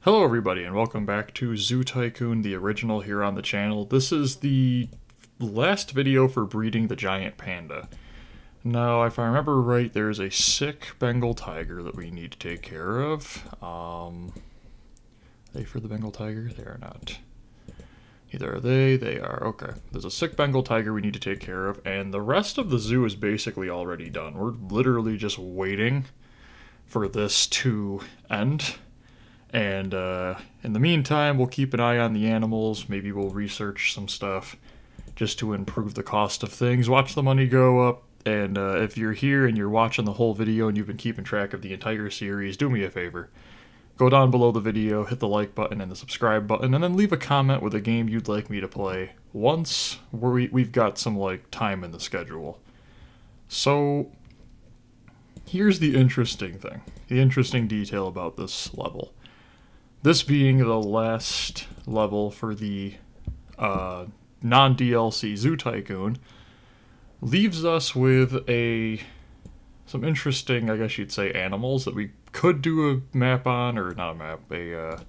Hello everybody and welcome back to Zoo Tycoon, the original here on the channel. This is the last video for breeding the giant panda. Now, if I remember right, there's a sick Bengal tiger that we need to take care of. Are they for the Bengal tiger? They are not. Neither are they. They are. Okay. There's a sick Bengal tiger we need to take care of, and the rest of the zoo is basically already done. We're literally just waiting for this to end. And in the meantime, we'll keep an eye on the animals. Maybe we'll research some stuff just to improve the cost of things. Watch the money go up. And if you're here and you're watching the whole video and you've been keeping track of the entire series, do me a favor. Go down below the video, hit the like button and the subscribe button, and then leave a comment with a game you'd like me to play once we've got some time in the schedule. So here's the interesting thing, the interesting detail about this level. This being the last level for the non-DLC Zoo Tycoon, leaves us with some interesting, I guess you'd say, animals that we could do a map on, or not a map, an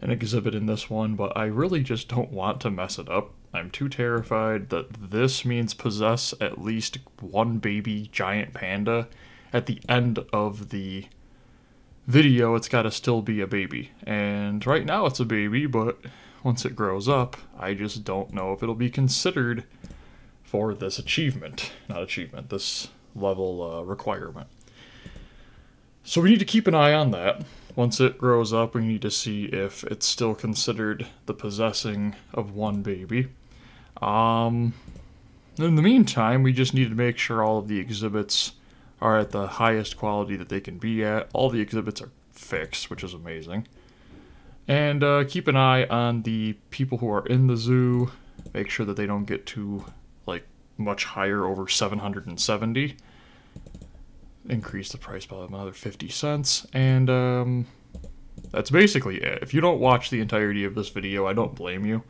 exhibit in this one, but I really just don't want to mess it up. I'm too terrified that this means possess at least one baby giant panda at the end of the video. It's got to still be a baby, and right now it's a baby, but once it grows up, I just don't know if it'll be considered for this this level requirement. So we need to keep an eye on that. Once it grows up, we need to see if it's still considered the possessing of one baby. In the meantime, we just need to make sure all of the exhibits are at the highest quality that they can be at. All the exhibits are fixed, which is amazing. And keep an eye on the people who are in the zoo. Make sure that they don't get too, much higher, over 770. Increase the price by another 50 cents. And that's basically it. If you don't watch the entirety of this video, I don't blame you.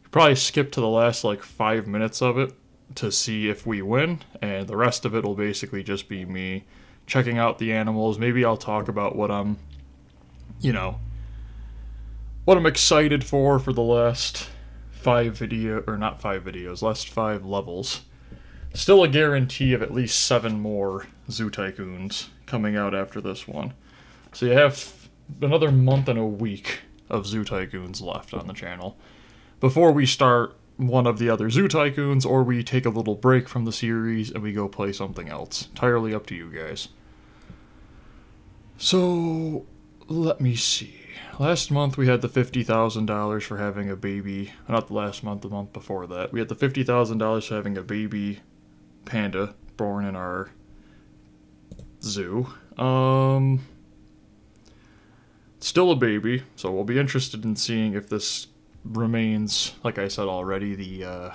You probably skip to the last, 5 minutes of it to see if we win, and the rest of it will basically just be me checking out the animals. Maybe I'll talk about what I'm excited for the last last 5 levels. Still a guarantee of at least 7 more Zoo Tycoons coming out after this one. So you have another month and a week of Zoo Tycoons left on the channel before we start one of the other Zoo Tycoons, or we take a little break from the series and we go play something else. Entirely up to you guys. So, let me see. Last month we had the $50,000 for having a baby. Not the last month, the month before that. We had the $50,000 for having a baby panda born in our zoo. Still a baby, so we'll be interested in seeing if this remains, like I said already, if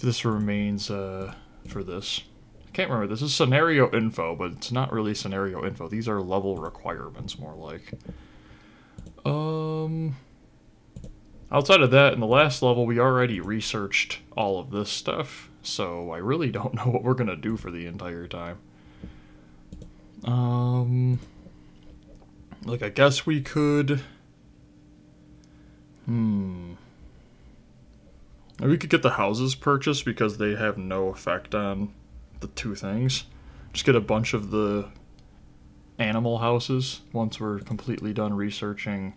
this remains for this. I can't remember. This is scenario info, but it's not really scenario info. These are level requirements, more like. Outside of that, in the last level, we already researched all of this stuff, so I really don't know what we're gonna do for the entire time. I guess we could. We could get the houses purchased because they have no effect on the two things. Just get a bunch of the animal houses once we're completely done researching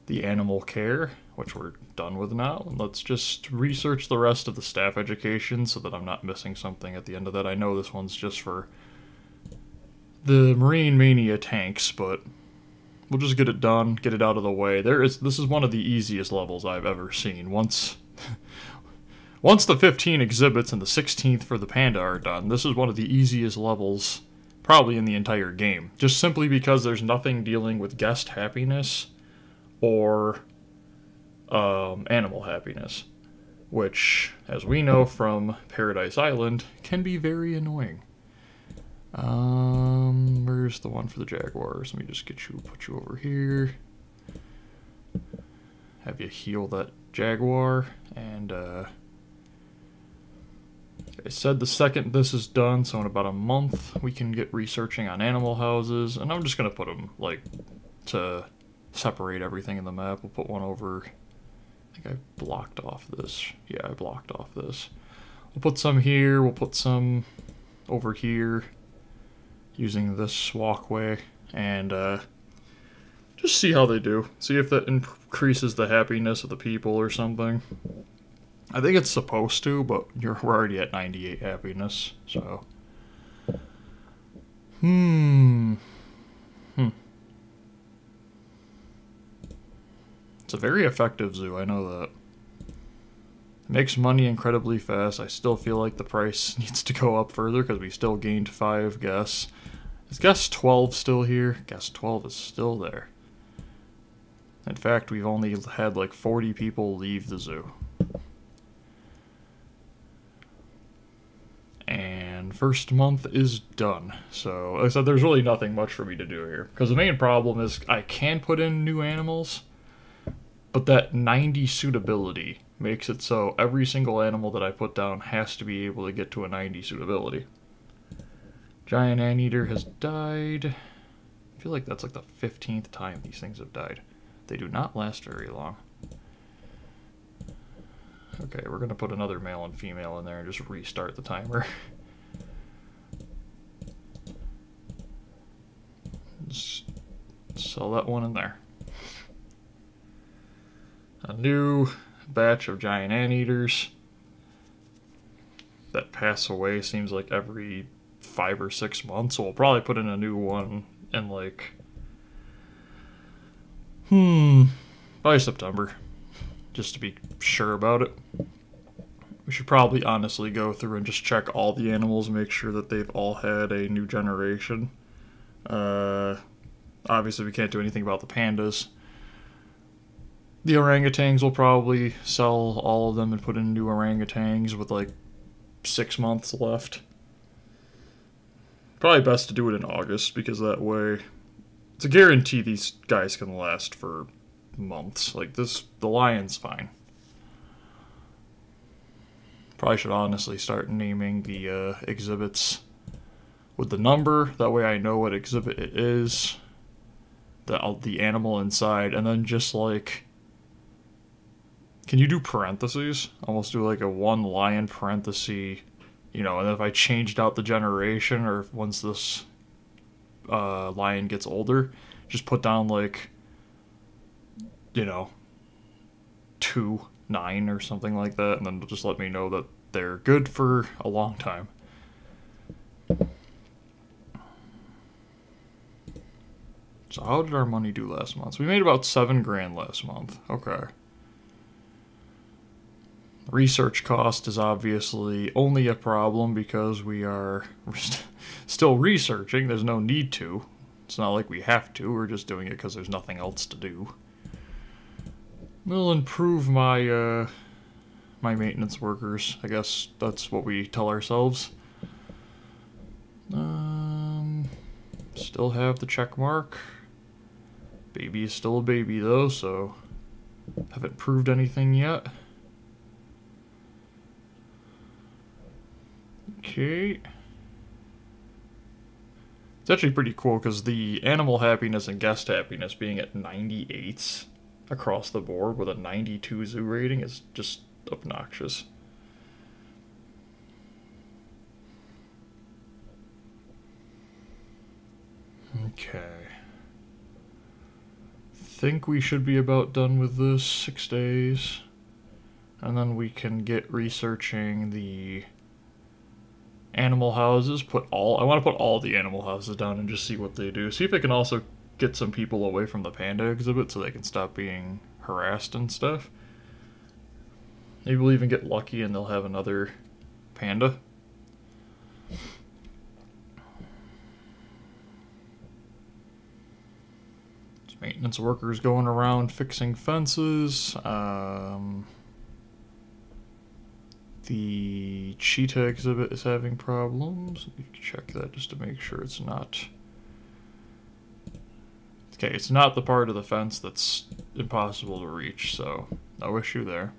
the animal care, which we're done with now. Let's just research the rest of the staff education so that I'm not missing something at the end of that. I know this one's just for the Marine Mania tanks, but we'll just get it done, get it out of the way. This is one of the easiest levels I've ever seen. Once the 15 exhibits and the 16th for the panda are done, this is one of the easiest levels probably in the entire game. Just simply because there's nothing dealing with guest happiness or animal happiness, which, as we know from Paradise Island, can be very annoying. Where's the one for the jaguars? Let me just put you over here. Have you heal that jaguar, and I said the second this is done, so in about a month, we can get researching on animal houses, and I'm just going to put them, like, to separate everything in the map. We'll put one over, I think I blocked off this. Yeah, I blocked off this. We'll put some here, we'll put some over here, using this walkway, and just see how they do. See if that increases the happiness of the people or something. I think it's supposed to, but we're already at 98 happiness, so. It's a very effective zoo, I know that. It makes money incredibly fast. I still feel like the price needs to go up further because we still gained 5 guests. Is guest 12 still here? Guest 12 is still there. In fact, we've only had like 40 people leave the zoo. And first month is done. So, like I said, there's really nothing much for me to do here. Because the main problem is I can put in new animals, but that 90 suitability makes it so every single animal that I put down has to be able to get to a 90 suitability. Giant anteater has died. I feel like that's like the 15th time these things have died. They do not last very long. Okay, we're gonna put another male and female in there and just restart the timer. Just sell that one in there. A new batch of giant anteaters that pass away seems like every 5 or 6 months, so we'll probably put in a new one in like by September, just to be sure about it. We should probably honestly go through and just check all the animals and make sure that they've all had a new generation. Obviously we can't do anything about the pandas. The orangutans will probably sell all of them and put in new orangutans with like 6 months left. Probably best to do it in August because that way it's a guarantee these guys can last for months. Like this, the lion's fine. Probably should honestly start naming the exhibits with the number. That way I know what exhibit it is, the animal inside, and then just like, can you do parentheses? Almost do like a 1 lion parenthesis, you know, and if I changed out the generation, or if once this lion gets older, just put down like, you know, 2, 9 or something like that, and then just let me know that they're good for a long time. So how did our money do last month? So we made about 7 grand last month. Okay. Research cost is obviously only a problem because we're still researching. There's no need to. It's not like we have to. We're just doing it because there's nothing else to do. We'll improve my my maintenance workers. I guess that's what we tell ourselves. Still have the check mark. Baby is still a baby though, so haven't proved anything yet. Okay. It's actually pretty cool because the animal happiness and guest happiness being at 98 across the board with a 92 zoo rating is just obnoxious. Okay. Think we should be about done with this. 6 days. And then we can get researching the animal houses. I want to put all the animal houses down and just see what they do. See if I can also get some people away from the panda exhibit so they can stop being harassed and stuff. Maybe we'll even get lucky and they'll have another panda. There's maintenance workers going around fixing fences. The cheetah exhibit is having problems. We can check that just to make sure it's not. Okay, it's not the part of the fence that's impossible to reach, so no issue there.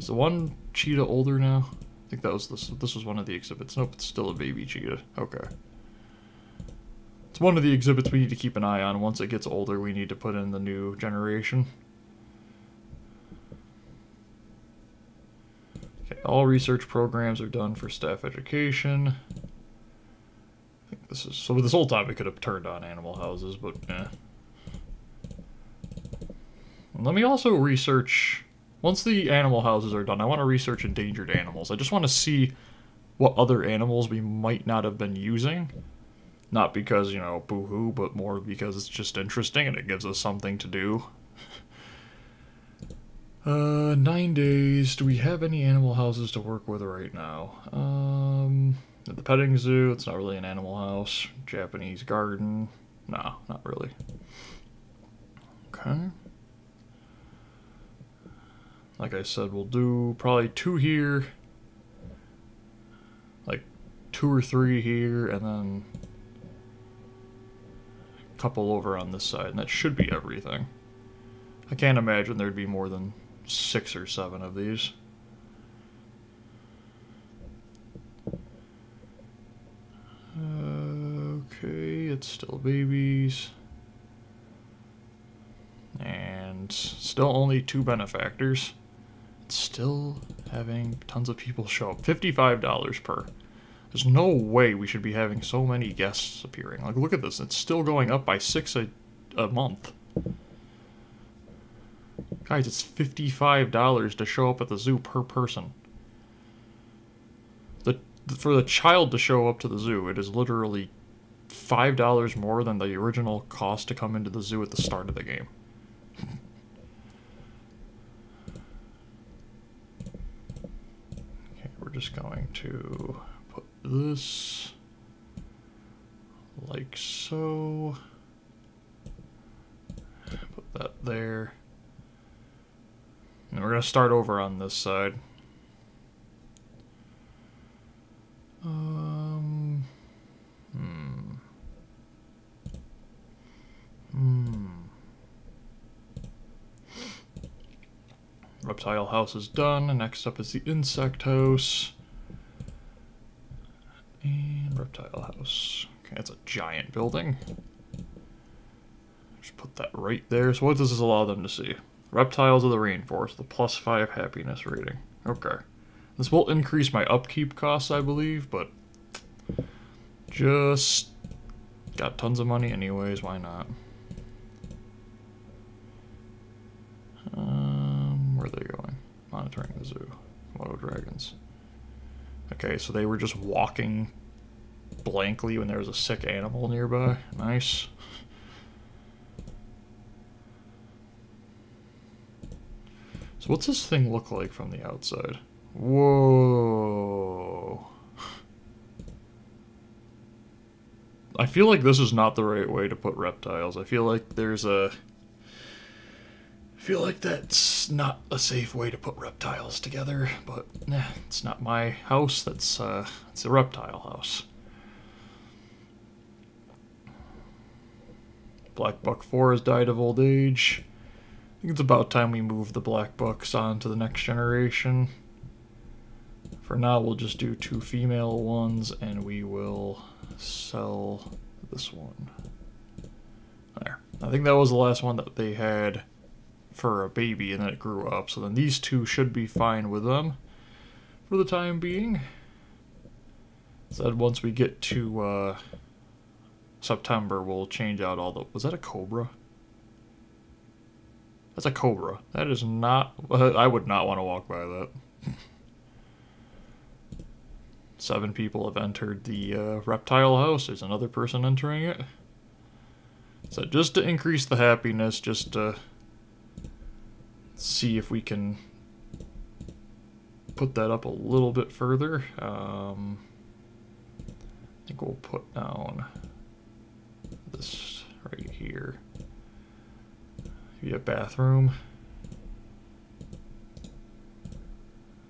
Is the one cheetah older now? I think that was this was one of the exhibits. Nope, it's still a baby cheetah. Okay. It's one of the exhibits we need to keep an eye on. Once it gets older, we need to put in the new generation. Okay, all research programs are done for staff education. I think this is... So this whole time we could have turned on animal houses, but eh. And let me also research... Once the animal houses are done, I want to research endangered animals. I just want to see what other animals we might not have been using. Not because, you know, boo-hoo, but more because it's just interesting and it gives us something to do. 9 days. Do we have any animal houses to work with right now? The petting zoo, it's not really an animal house. Japanese garden. No, not really. Okay. Like I said, we'll do probably 2 here. Like 2 or 3 here, and then a couple over on this side, and that should be everything. I can't imagine there'd be more than 6 or 7 of these. Okay, it's still babies. And still only 2 benefactors. It's still having tons of people show up. $55 per. There's no way we should be having so many guests appearing. Like, look at this. It's still going up by 6 a month. Guys, it's $55 to show up at the zoo per person. For the child to show up to the zoo, it is literally $5 more than the original cost to come into the zoo at the start of the game. Okay, we're just going to put this like so. Put that there. And we're going to start over on this side. Reptile house is done. Next up is the insect house. And reptile house. Okay, that's a giant building. Just put that right there. So what does this allow them to see? Reptiles of the rainforest, the +5 happiness rating. Okay. This will increase my upkeep costs, I believe, but just got tons of money anyways, why not? Where are they going? Monitoring the zoo. Komodo dragons. Okay, so they were just walking blankly when there was a sick animal nearby. Nice. So what's this thing look like from the outside? Whoa. I feel like this is not the right way to put reptiles. I feel like there's a... I feel like that's not a safe way to put reptiles together, but it's not my house. It's a reptile house. Black Buck 4 has died of old age. I think it's about time we move the Black Bucks on to the next generation. For now, we'll just do 2 female ones, and we will sell this one. There. I think that was the last one that they had for a baby, and then it grew up. So then these 2 should be fine with them for the time being. So once we get to September, we'll change out all the... Was that a cobra? That's a cobra. That is not... I would not want to walk by that. 7 people have entered the reptile house. There's another person entering it. So just to increase the happiness, just to see if we can put that up a little bit further. I think we'll put down this right here. Maybe a bathroom.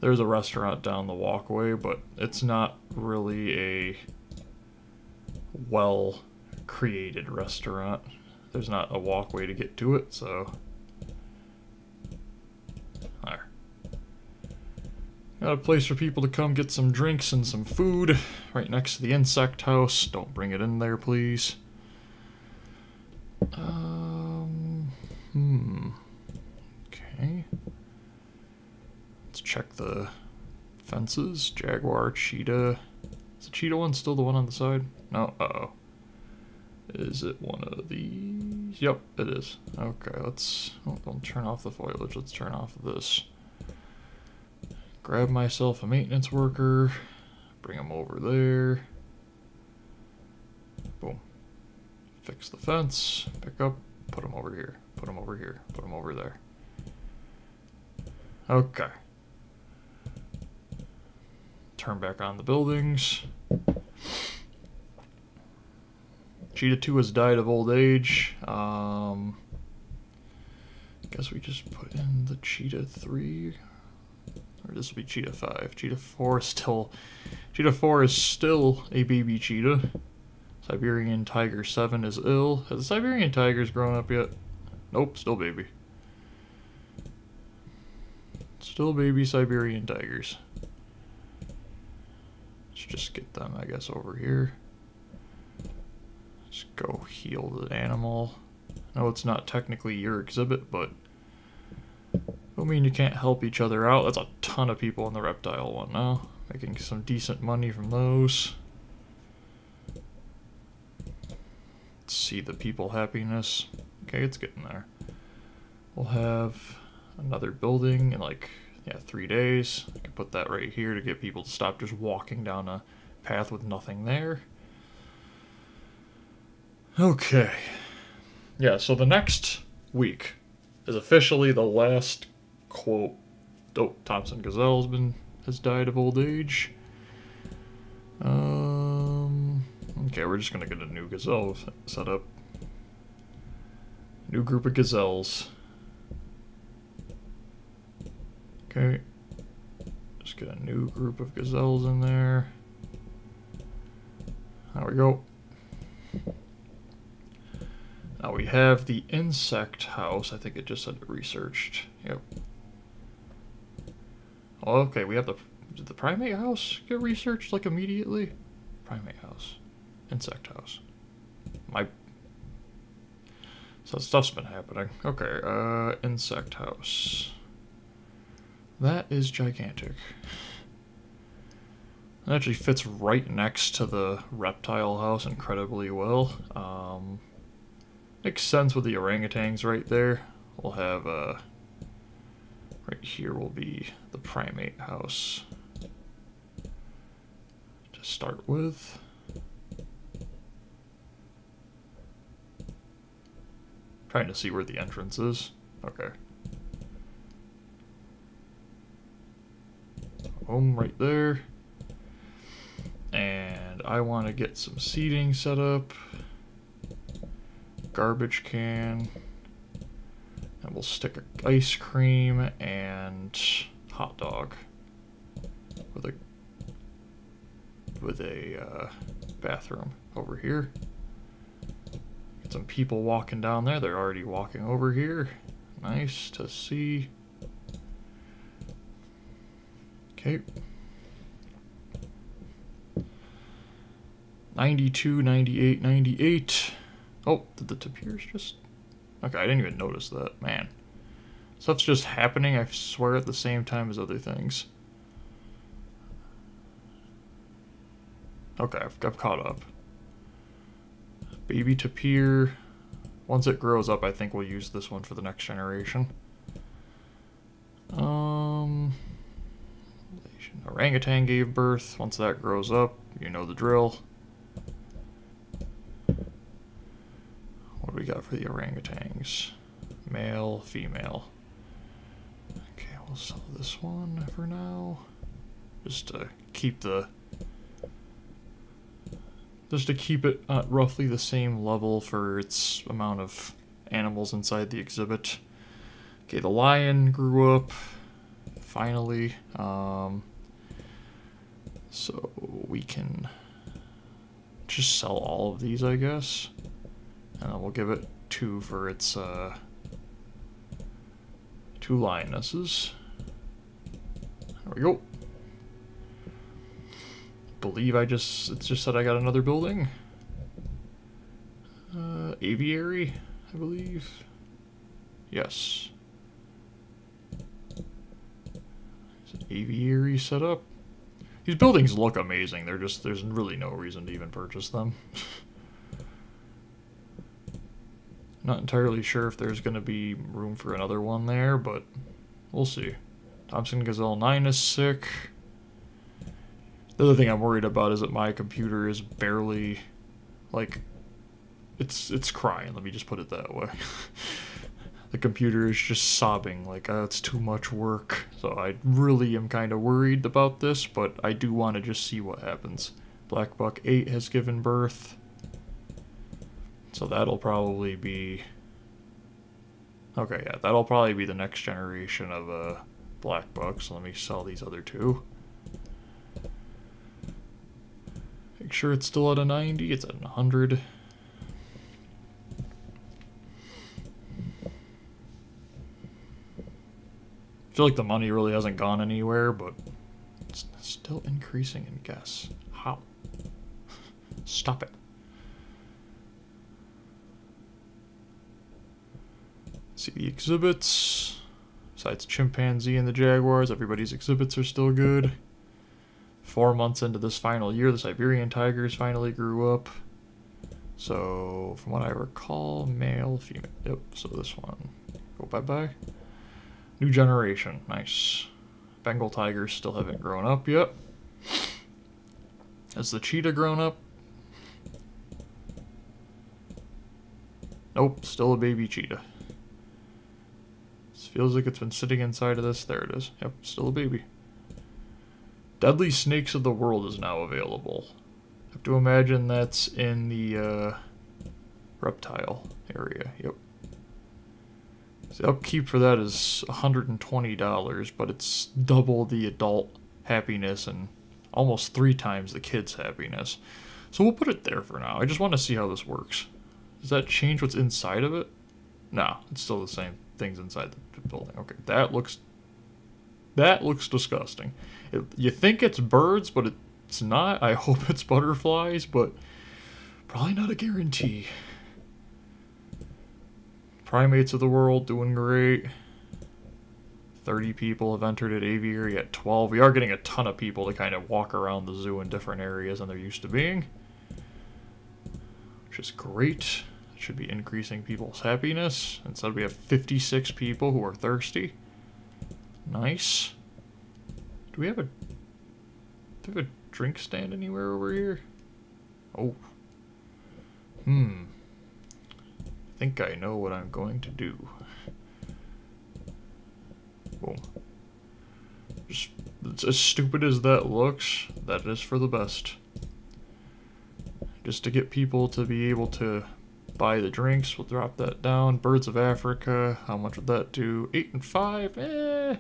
There's a restaurant down the walkway, but it's not really a well-created restaurant. There's not a walkway to get to it, so... There. Got a place for people to come get some drinks and some food right next to the insect house. Don't bring it in there, please. Okay. Let's check the fences. Jaguar, cheetah. Is the cheetah one still the one on the side? No, uh-oh. Is it one of these? Yep, it is. Okay, let's... Oh, don't turn off the foliage. Let's turn off this. Grab myself a maintenance worker. Bring him over there. Boom. Fix the fence. Pick up. Put him over here. Put him over here. Put him over there. Okay. Turn back on the buildings. Cheetah 2 has died of old age. Guess we just put in the Cheetah 3. Or this will be Cheetah 5. Cheetah 4 is still... Cheetah 4 is still a baby cheetah. Siberian Tiger 7 is ill. Has the Siberian Tigers grown up yet? Nope, still baby. Still baby Siberian Tigers. Let's just get them, I guess, over here. Let's go heal the animal. I know it's not technically your exhibit, but don't mean you can't help each other out. That's a ton of people in the reptile one now. Making some decent money from those. Let's see the people happiness. Okay, it's getting there. We'll have another building in like, 3 days. I can put that right here to get people to stop just walking down a path with nothing there. Okay. Yeah, so the next week is officially the last quote. Oh, Thompson Gazelle has died of old age. Okay, we're just gonna get a new gazelle set up. New group of gazelles. Okay. Just get a new group of gazelles in there. There we go. Now we have the insect house. I think it just said researched. Yep. Oh, okay, we have did the primate house get researched like immediately? Primate house. Insect house. So stuff's been happening. Okay, insect house. That is gigantic. It actually fits right next to the reptile house incredibly well. Makes sense with the orangutans right there. We'll have, right here will be the primate house to start with. Trying to see where the entrance is. Okay. Boom, right there. And I want to get some seating set up. Garbage can. And we'll stick ice cream and hot dog with a bathroom over here. Get some people walking down there. They're already walking over here. Nice to see. Okay. 92, 98, 98. Oh, did the tapirs just... Okay, I didn't even notice that. Man. Stuff's just happening, I swear, at the same time as other things. Okay, I've caught up. Baby tapir. Once it grows up, I think we'll use this one for the next generation. Orangutan gave birth. Once that grows up, you know the drill. What do we got for the orangutans? Male, female. Okay, we'll sell this one for now. Just to keep it at roughly the same level for its amount of animals inside the exhibit. Okay, the lion grew up, finally. So we can just sell all of these, I guess. And then we'll give it 2 for its 2 lionesses. There we go. believe it just said I got another building. Aviary, I believe. Yes. Is an aviary set up? These buildings look amazing. There's really no reason to even purchase them. Not entirely sure if there's going to be room for another one there, but we'll see. Thompson Gazelle 9 is sick. The other thing I'm worried about is that my computer is barely, like, it's crying, let me just put it that way. The computer is just sobbing, like, it's too much work. So I really am kind of worried about this, but I do want to just see what happens. Black Buck 8 has given birth. So that'll probably be... Okay, yeah, that'll probably be the next generation of Black Buck, so let me sell these other two. Make sure it's still at a 90, it's at 100. I feel like the money really hasn't gone anywhere, but it's still increasing in guess. How? Stop it. See the exhibits. Besides Chimpanzee and the Jaguars, everybody's exhibits are still good. 4 months into this final year, the Siberian tigers finally grew up. So, from what I recall, male, female. Yep, so this one. Go bye-bye. New generation, nice. Bengal tigers still haven't grown up yet. Has the cheetah grown up? Nope, still a baby cheetah. This feels like it's been sitting inside of this. There it is. Yep, still a baby. Deadly Snakes of the World is now available. I have to imagine that's in the reptile area. Yep. The upkeep for that is $120, but it's double the adult happiness and almost 3 times the kids' happiness. So we'll put it there for now. I just want to see how this works. Does that change what's inside of it? No, it's still the same things inside the building. Okay, that looks disgusting. You think it's birds, but it's not. I hope it's butterflies, but probably not a guarantee. Primates of the world doing great. 30 people have entered at aviary at 12. We are getting a ton of people to kind of walk around the zoo in different areas than they're used to being, which is great. It should be increasing people's happiness. Instead, we have 56 people who are thirsty. Nice. Do we have a drink stand anywhere over here? Oh. I think I know what I'm going to do. Boom. Just, it's as stupid as that looks, that is for the best. Just to get people to be able to buy the drinks, we'll drop that down. Birds of Africa, how much would that do? 8 and 5?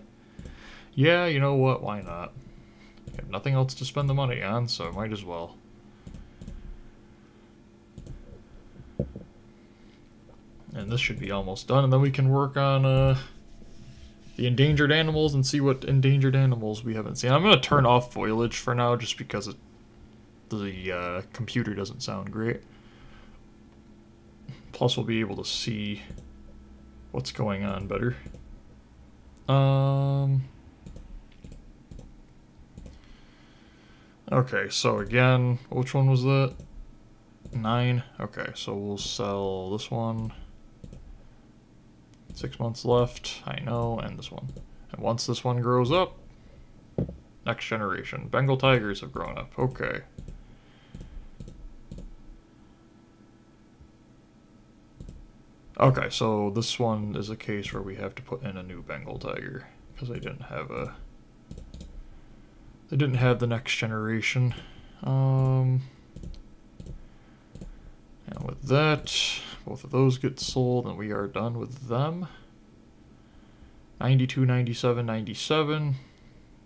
Yeah, you know what? Why not? I have nothing else to spend the money on, so I might as well. And this should be almost done, and then we can work on the endangered animals and see what endangered animals we haven't seen. I'm going to turn off foliage for now just because the computer doesn't sound great. Plus we'll be able to see what's going on better. Okay, so again, which one was that? 9. Okay, so we'll sell this one. 6 months left, I know, and this one. And once this one grows up, next generation. Bengal tigers have grown up. Okay. Okay, so this one is a case where we have to put in a new Bengal tiger because they didn't have the next generation. And with that, both of those get sold and we are done with them. 92, 97, 97.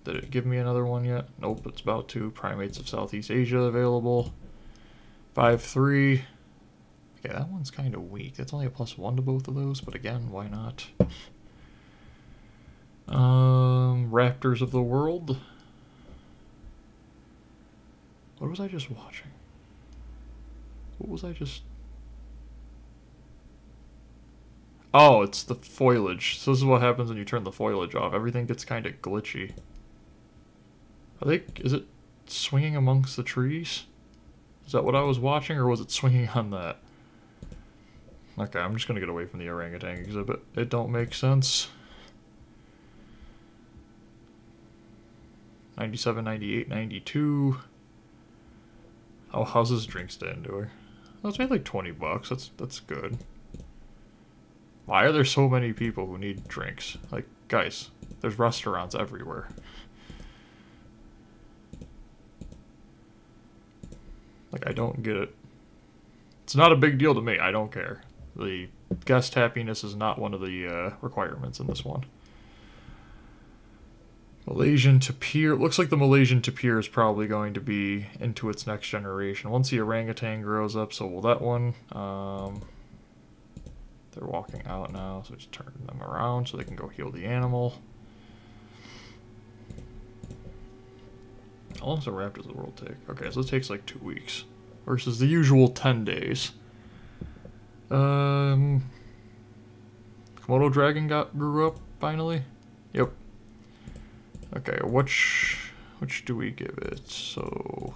Did it give me another one yet? Nope, it's about to. Primates of Southeast Asia available. 5-3. Okay, that one's kind of weak. That's only a +1 to both of those, but again, why not? Raptors of the world. What was I just watching? What was I just... Oh, it's the foliage. So this is what happens when you turn the foliage off. Everything gets kind of glitchy. Is it swinging amongst the trees? Is that what I was watching, or was it swinging on that? Okay, I'm just gonna get away from the orangutan exhibit. It don't make sense. 97, 98, 92. Oh, how's this drink stand doing? Oh, it's made like 20 bucks. That's good. Why are there so many people who need drinks? Like, guys, there's restaurants everywhere. Like, I don't get it. It's not a big deal to me. I don't care. The guest happiness is not one of the requirements in this one. Malaysian tapir. It looks like the Malaysian tapir is probably going to be into its next generation. Once the orangutan grows up, so will that one. They're walking out now, so just turn them around so they can go heal the animal. How long does a Raptors of the World take? Okay, so it takes like 2 weeks. Versus the usual 10 days. Komodo dragon grew up finally? Yep. Okay, which do we give it? So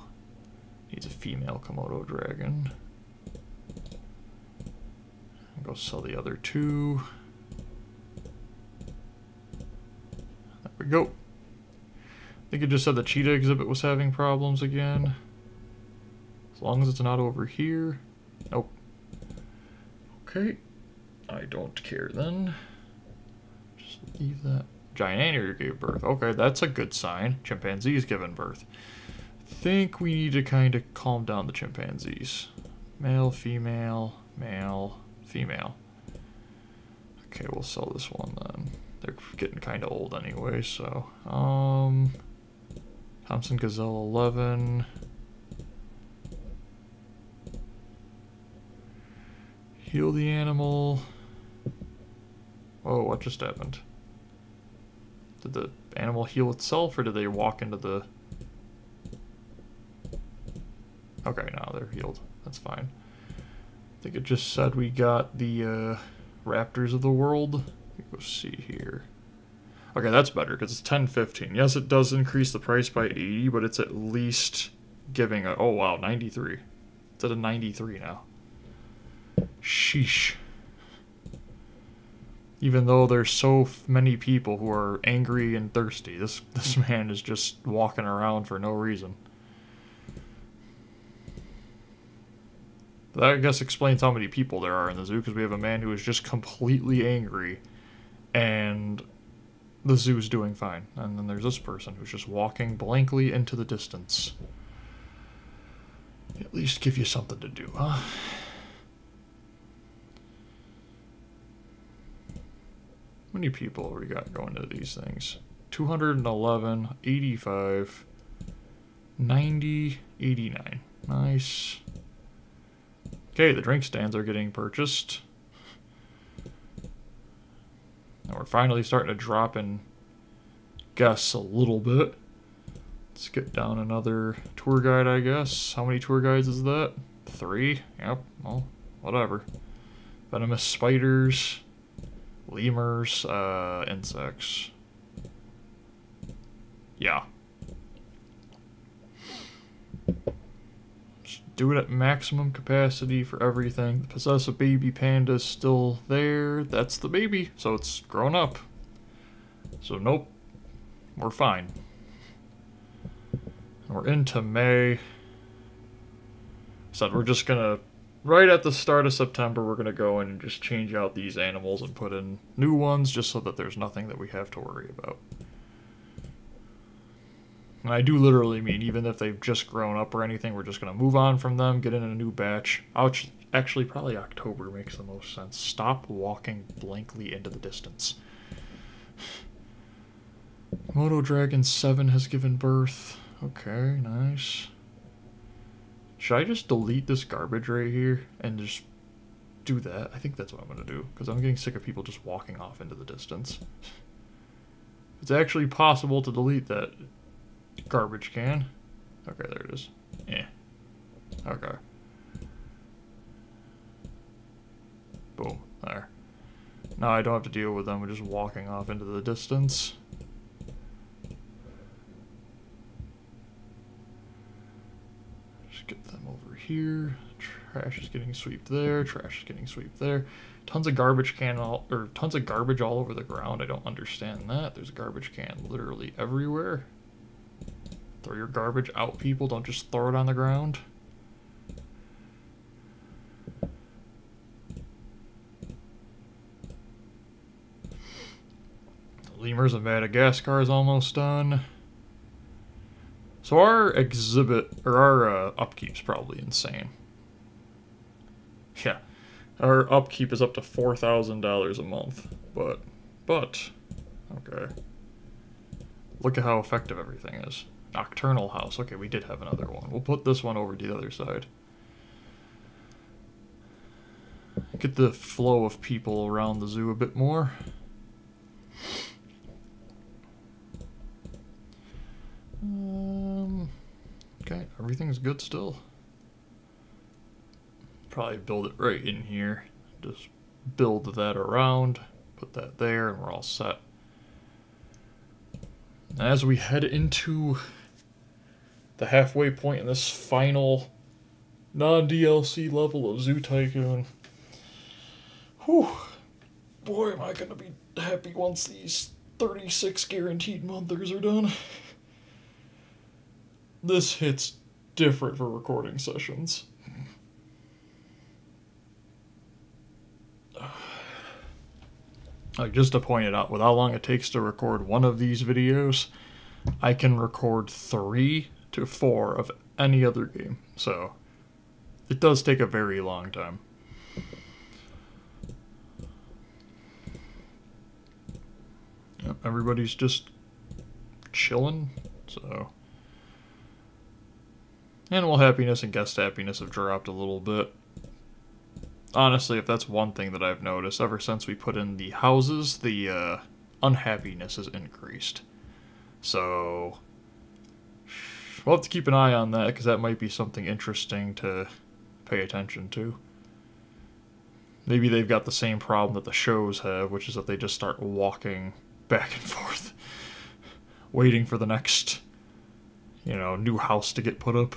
needs a female Komodo dragon. Go sell the other 2. There we go. I think it just said the cheetah exhibit was having problems again. As long as it's not over here. Nope. Okay. I don't care then. Just leave that. Giant anteater gave birth. Okay, that's a good sign. Chimpanzee's given birth. I think we need to kind of calm down the chimpanzees. Male, female, male, female. Okay, we'll sell this one then. They're getting kind of old anyway, so. Thompson Gazelle 11. Heal the animal. Whoa, what just happened? Did the animal heal itself, or did they walk into the... Okay, now they're healed. That's fine. I think it just said we got the Raptors of the World. Let me go see here. Okay, that's better, because it's 10.15. Yes, it does increase the price by 80, but it's at least giving a... Oh, wow, 93. It's at a 93 now. Sheesh. Even though there's so many people who are angry and thirsty, this man is just walking around for no reason. That, I guess, explains how many people there are in the zoo, because we have a man who is just completely angry, and the zoo's doing fine. And then there's this person who's just walking blankly into the distance. At least give you something to do, huh? How many people have we got going to these things? 211, 85, 90, 89. Nice. Okay, the drink stands are getting purchased. And we're finally starting to drop in guests a little bit. Let's get down another tour guide, I guess. How many tour guides is that? 3? Yep, well, whatever. Venomous spiders, lemurs, insects. Yeah. Do it at maximum capacity for everything. The possessive baby panda is still there. That's the baby, so it's grown up. So nope, we're fine. And we're into May. So we're just gonna, right at the start of September, we're gonna go in and just change out these animals and put in new ones, just so that there's nothing that we have to worry about. And I do literally mean, even if they've just grown up or anything, we're just going to move on from them, get in a new batch. Actually, probably October makes the most sense. Stop walking blankly into the distance. Komodo Dragon 7 has given birth. Okay, nice. Should I just delete this garbage right here and just do that? I think that's what I'm going to do, because I'm getting sick of people just walking off into the distance. It's actually possible to delete that garbage can. Okay, there it is. Eh. Okay. Boom. There. Now I don't have to deal with them. We're just walking off into the distance. Just get them over here. Trash is getting swept there. Trash is getting swept there. Tons of garbage tons of garbage all over the ground. I don't understand that. There's a garbage can literally everywhere. Throw your garbage out, people. Don't just throw it on the ground. The lemurs of Madagascar is almost done. So our exhibit, or our upkeep's probably insane. Yeah. Our upkeep is up to $4,000 a month. But, okay. Look at how effective everything is. Nocturnal house. Okay, we did have another one. We'll put this one over to the other side. Get the flow of people around the zoo a bit more. Okay, everything's good still. Probably build it right in here. Just build that around, put that there, and we're all set. As we head into the halfway point in this final non-DLC level of Zoo Tycoon, whew, boy, am I gonna be happy once these 36 guaranteed monthers are done. This hits different for recording sessions. Like, just to point it out, with how long it takes to record one of these videos, I can record 3 to 4 of any other game. So, it does take a very long time. Yep, everybody's just chilling, so... Animal happiness and guest happiness have dropped a little bit. Honestly, if that's one thing that I've noticed, ever since we put in the houses, the unhappiness has increased. So, we'll have to keep an eye on that, because that might be something interesting to pay attention to. Maybe they've got the same problem that the shows have, which is that they just start walking back and forth, waiting for the next, new house to get put up.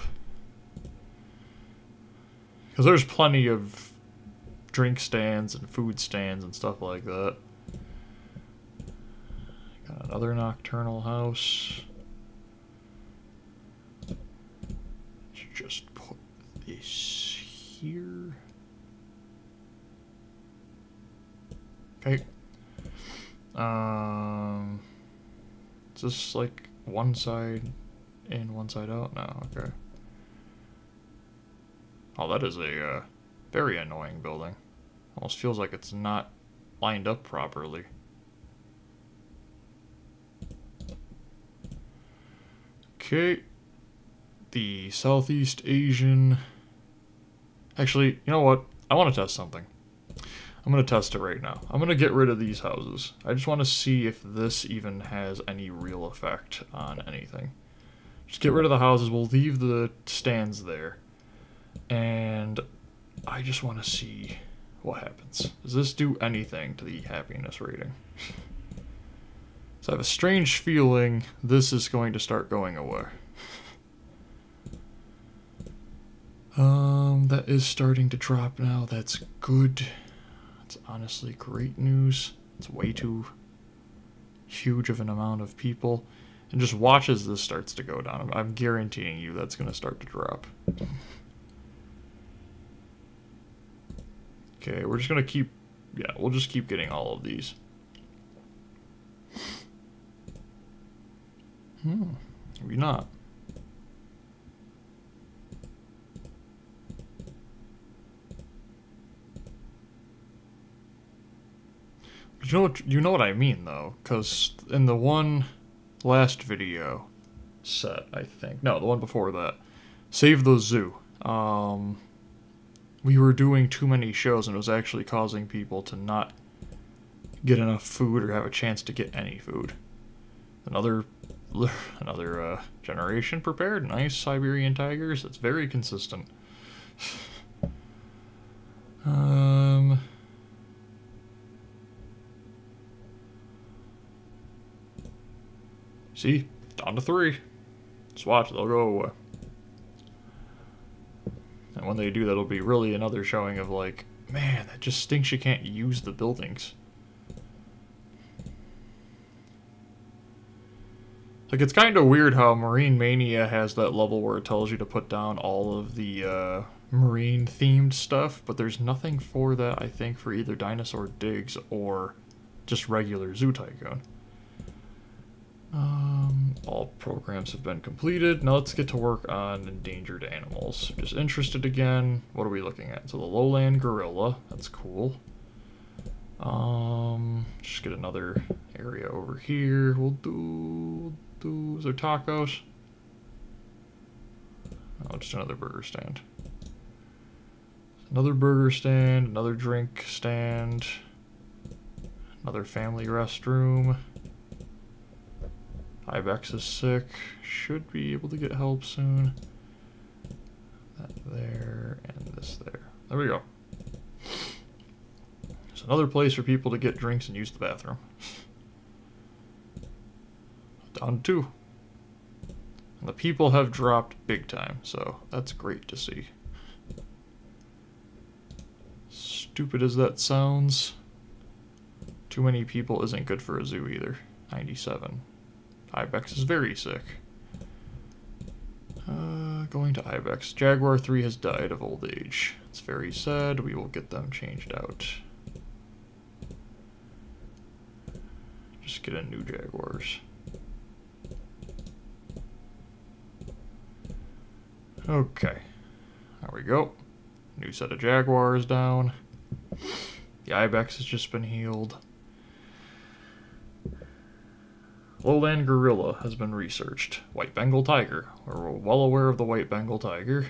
Because there's plenty of drink stands and food stands and stuff like that. Got another nocturnal house. Let's just put this here. Okay. Is this like one side in, one side out? No, okay. Oh, that is a very annoying building. Almost feels like it's not lined up properly. Okay. The Southeast Asian... Actually, you know what? I want to test something. I'm going to test it right now. I'm going to get rid of these houses. I just want to see if this even has any real effect on anything. Just get rid of the houses. We'll leave the stands there. And I just want to see what happens. Does this do anything to the happiness rating? So I have a strange feeling this is going to start going away. That is starting to drop now. That's good. That's honestly great news. It's way too huge of an amount of people. And just watch as this starts to go down. I'm guaranteeing you that's going to start to drop. Okay, we're just going to keep... Yeah, we'll just keep getting all of these. Maybe not. You know what I mean, though, because in the one last video set, I think... No, the one before that. Save the Zoo. We were doing too many shows, and it was actually causing people to not get enough food or have a chance to get any food. Another another generation prepared. Nice Siberian tigers. That's very consistent. See, down to 3. Just watch, they'll go away. And when they do, that'll be really another showing of like, man, that just stinks you can't use the buildings. Like, it's kind of weird how Marine Mania has that level where it tells you to put down all of the marine-themed stuff, but there's nothing for that, I think, for either Dinosaur Digs or just regular Zoo Tycoon. All programs have been completed. Now let's get to work on endangered animals. Just interested again. What are we looking at? So the lowland gorilla. That's cool. Just get another area over here. We'll do is there tacos? Oh, just another burger stand. Another burger stand, another drink stand, another family restroom. Ibex is sick. Should be able to get help soon. That there and this there. There we go. There's another place for people to get drinks and use the bathroom. Down to 2. And the people have dropped big time, so that's great to see. Stupid as that sounds, too many people isn't good for a zoo either. 97. Ibex is very sick. Going to Ibex. Jaguar 3 has died of old age. It's very sad. We will get them changed out. Just get in new Jaguars. Okay. There we go. New set of Jaguars down. The Ibex has just been healed. Lowland gorilla has been researched. White Bengal tiger. We're well aware of the white Bengal tiger.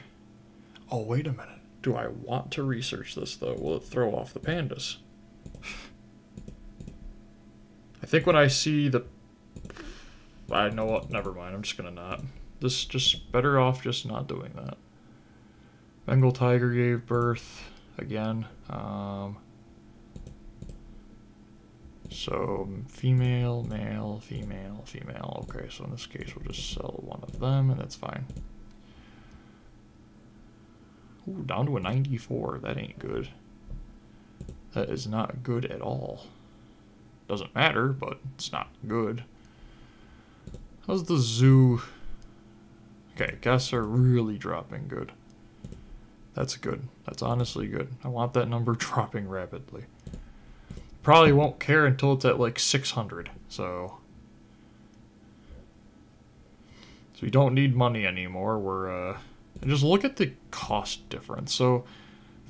Oh, wait a minute. Do I want to research this, though? Will it throw off the pandas? I think when I see the... I know what. Never mind. I'm just going to not. This just better off just not doing that. Bengal tiger gave birth. Again. So, female, male, female, female. Okay, so in this case, we'll just sell one of them, and that's fine. Ooh, down to a 94. That ain't good. That is not good at all. Doesn't matter, but it's not good. How's the zoo? Okay, guests are really dropping good. That's good. That's honestly good. I want that number dropping rapidly. Probably won't care until it's at like 600, so we don't need money anymore. We're and just look at the cost difference. So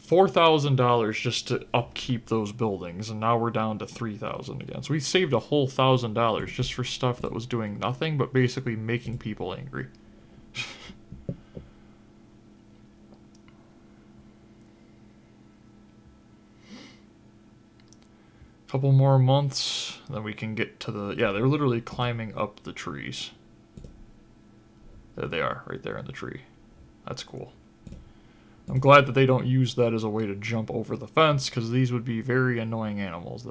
$4,000 just to upkeep those buildings, and now we're down to $3,000 again. So we saved a whole $1,000 just for stuff that was doing nothing but basically making people angry. Couple more months, then we can get to the... Yeah, they're literally climbing up the trees. There they are, right there in the tree. That's cool. I'm glad that they don't use that as a way to jump over the fence, because these would be very annoying animals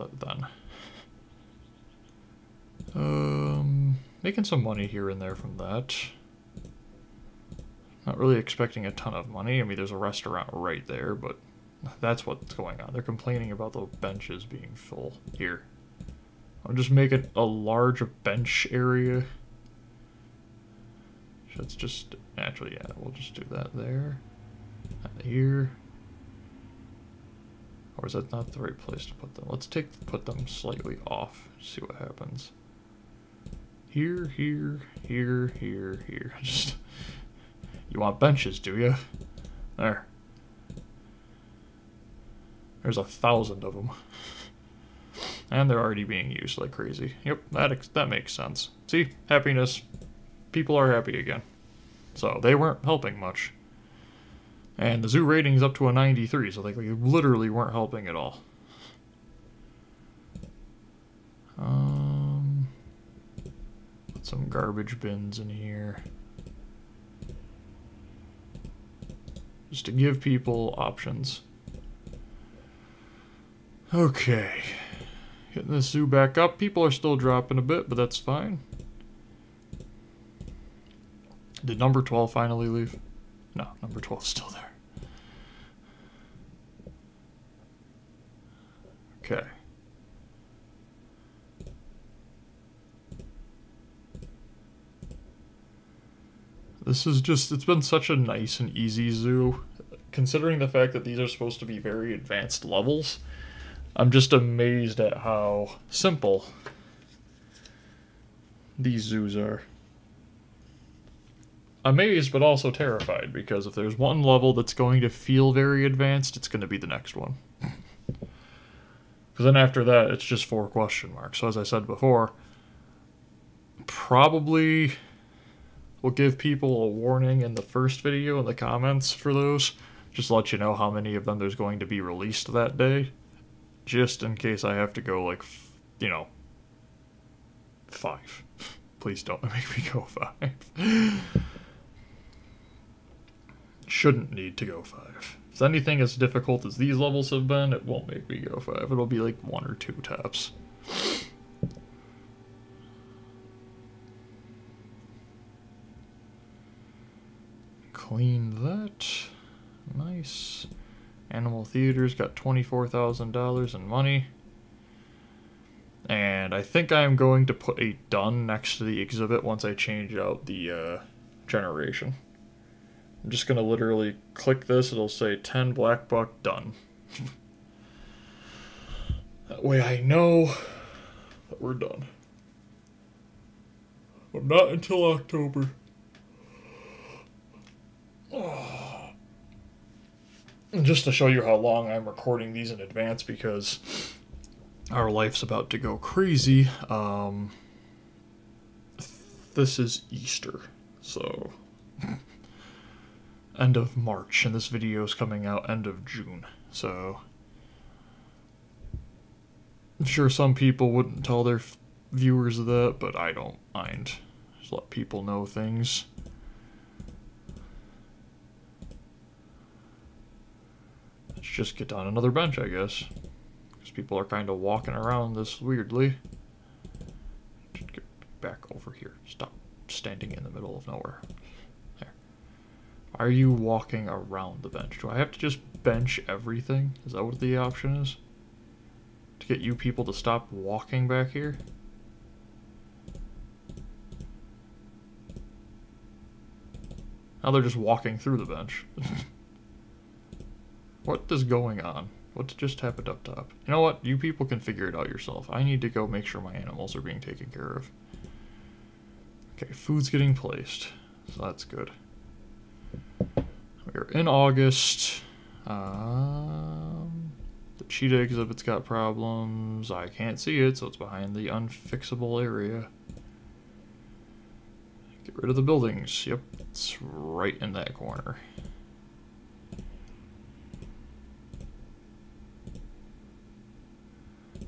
then. Making some money here and there from that. Not really expecting a ton of money. I mean, there's a restaurant right there, but... That's what's going on. They're complaining about the benches being full. Here. I'll just make it a large bench area. That's just... Actually, yeah, we'll just do that there. And here. Or is that not the right place to put them? Let's put them slightly off. See what happens. Here, here, here, here, here. Just... You want benches, do you? There. There's 1,000 of them. And they're already being used like crazy. Yep, that makes sense. See? Happiness. People are happy again. So, they weren't helping much. And the zoo rating's up to a 93, so they literally weren't helping at all. Put some garbage bins in here. Just to give people options. Okay. Getting this zoo back up. People are still dropping a bit, but that's fine. Did number 12 finally leave? No, number 12 is still there. Okay. This is just, it's been such a nice and easy zoo. Considering the fact that these are supposed to be very advanced levels, I'm just amazed at how simple these zoos are. Amazed, but also terrified, because if there's one level that's going to feel very advanced, it's going to be the next one. Because then after that, it's just 4 question marks. So as I said before, probably will give people a warning in the first video in the comments for those. Just to let you know how many of them there's going to be released that day. Just in case I have to go, like, you know, 5. Please don't make me go 5. Shouldn't need to go 5. If anything as difficult as these levels have been, it won't make me go 5. It'll be like 1 or 2 taps. Clean that. Nice. Animal Theater's got $24,000 in money. And I think I'm going to put a done next to the exhibit once I change out the generation. I'm just going to literally click this. It'll say 10 black buck done. That way I know that we're done. But not until October. And just to show you how long I'm recording these in advance, because our life's about to go crazy. This is Easter, so end of March, and this video is coming out end of June, so I'm sure some people wouldn't tell their viewers that, but I don't mind. Just let people know things. Let's just get on another bench, I guess, because people are kind of walking around this weirdly. Just get back over here. Stop standing in the middle of nowhere. There. Why are you walking around the bench? Do I have to just bench everything? Is that what the option is? To get you people to stop walking back here? Now they're just walking through the bench. What is going on? What just happened up top? You know what? You people can figure it out yourself. I need to go make sure my animals are being taken care of. Okay, food's getting placed, so that's good. We're in August. The cheetah exhibit's got problems. I can't see it, so it's behind the unfixable area. Get rid of the buildings. Yep, it's right in that corner.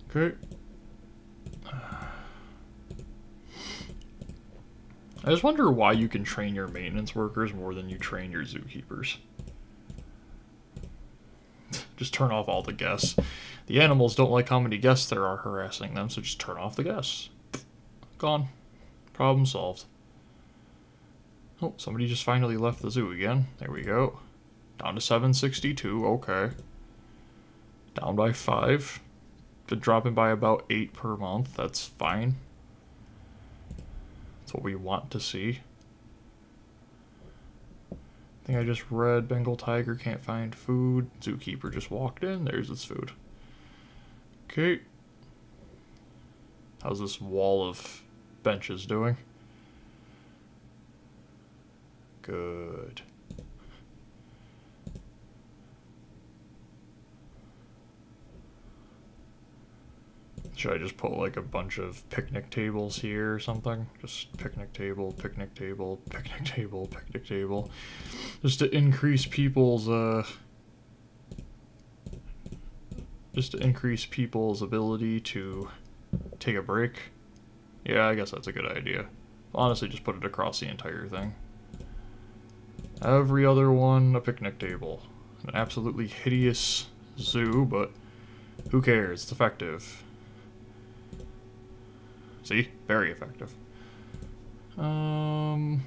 Okay. I just wonder why you can train your maintenance workers more than you train your zookeepers. Just turn off all the guests. The animals don't like how many guests there are harassing them, so just turn off the guests. Gone. Problem solved. Oh, somebody just finally left the zoo again. There we go. Down to 762, okay. Down by 5. Been dropping by about 8 per month, that's fine. That's what we want to see. I think I just read Bengal tiger can't find food. Zookeeper just walked in, there's its food. Okay. How's this wall of benches doing? Good. Should I just put like a bunch of picnic tables here or something? Just picnic table, picnic table, picnic table, picnic table. Just to increase people's ability to take a break. Yeah, I guess that's a good idea. Honestly, just put it across the entire thing. Every other one, a picnic table. An absolutely hideous zoo, but who cares? It's effective. See? Very effective. And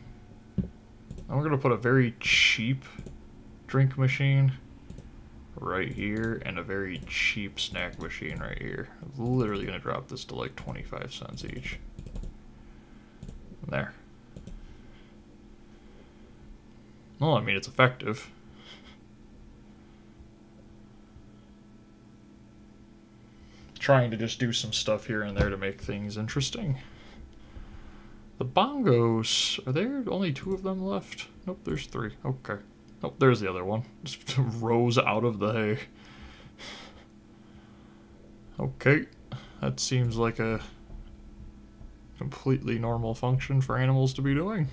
we're gonna put a very cheap drink machine right here and a very cheap snack machine right here. I'm literally gonna drop this to like 25 cents each. There. Well, I mean, it's effective. Trying to just do some stuff here and there to make things interesting. The bongos, are there only 2 of them left? Nope, there's 3. Okay. Nope, there's the other one. Just rose out of the hay. Okay, that seems like a completely normal function for animals to be doing.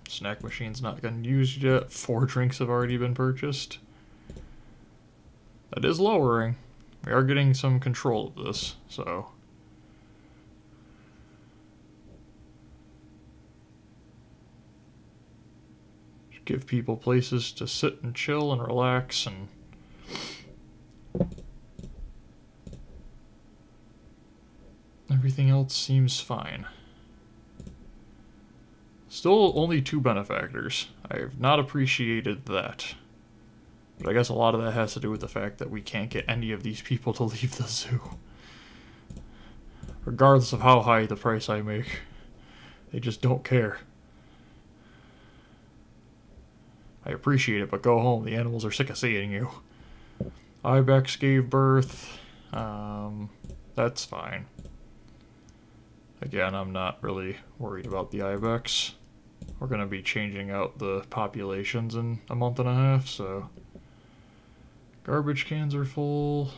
Snack machine's not getting used yet. 4 drinks have already been purchased. That is lowering. We are getting some control of this, so. Should give people places to sit and chill and relax and. Everything else seems fine. Still only 2 benefactors. I have not appreciated that. But I guess a lot of that has to do with the fact that we can't get any of these people to leave the zoo. Regardless of how high the price I make. They just don't care. I appreciate it, but go home. The animals are sick of seeing you. Ibex gave birth. That's fine. Again, I'm not really worried about the Ibex. We're going to be changing out the populations in a month and a half, so... Garbage cans are full.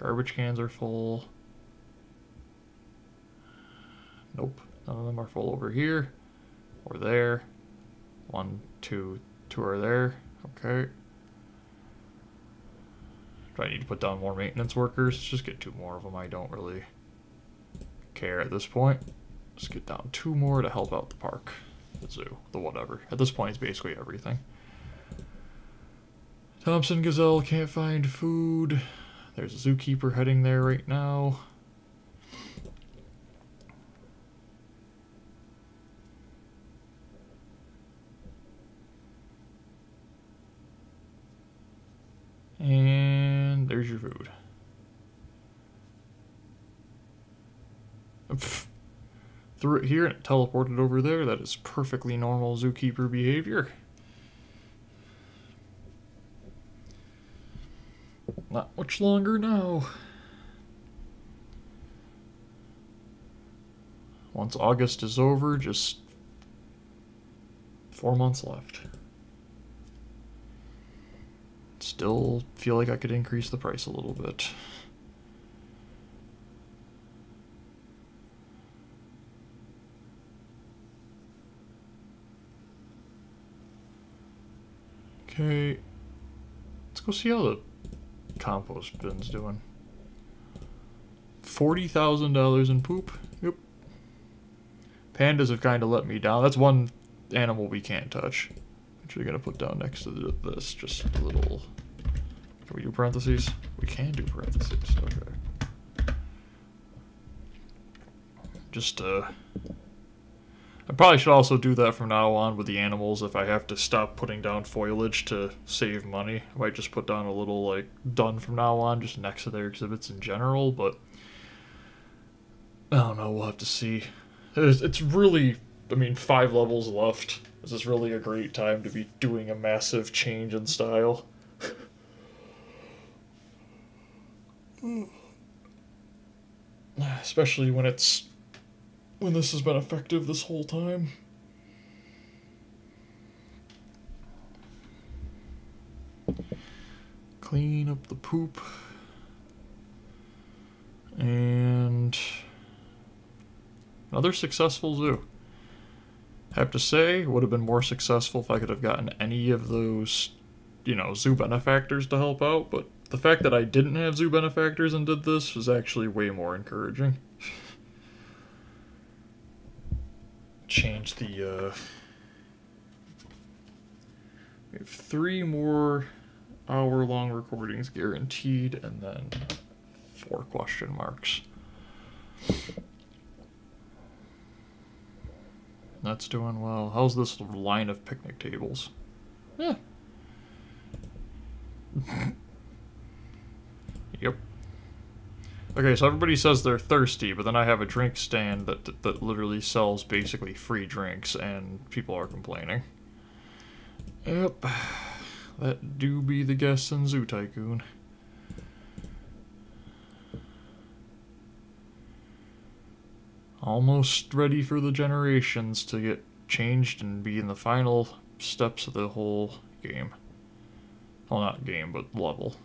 Garbage cans are full. Nope, none of them are full over here. Or there. 1, 2, 2 are there. Okay. Do I need to put down more maintenance workers? Let's just get 2 more of them. I don't really care at this point. Just get down 2 more to help out the park. The zoo. The whatever. At this point, it's basically everything. Thompson Gazelle can't find food. There's a zookeeper heading there right now. And there's your food. Threw it here and it teleported over there. That is perfectly normal zookeeper behavior. Not much longer now. Once August is over, just 4 months left. Still feel like I could increase the price a little bit. Okay. Let's go see how the compost bin's doing. $40,000 in poop. Yep. Pandas have kind of let me down. That's one animal we can't touch. Actually gonna put down next to this just a little. Can we do parentheses? We can do parentheses. Okay. Just I probably should also do that from now on with the animals if I have to stop putting down foliage to save money. I might just put down a little, like, done from now on just next to their exhibits in general, but I don't know, we'll have to see. It's really, I mean, 5 levels left. This is really a great time to be doing a massive change in style. Especially when this has been effective this whole time. Clean up the poop. And another successful zoo. Have to say, would have been more successful if I could have gotten any of those, you know, zoo benefactors to help out, but the fact that I didn't have zoo benefactors and did this was actually way more encouraging. change the, we have 3 more hour-long recordings guaranteed, and then 4 question marks. That's doing well. How's this line of picnic tables? Eh. Yep. Okay, so everybody says they're thirsty, but then I have a drink stand that literally sells basically free drinks, and people are complaining. Yep. That do be the guests in Zoo Tycoon. Almost ready for the generations to get changed and be in the final steps of the whole game. Well, not game, but level.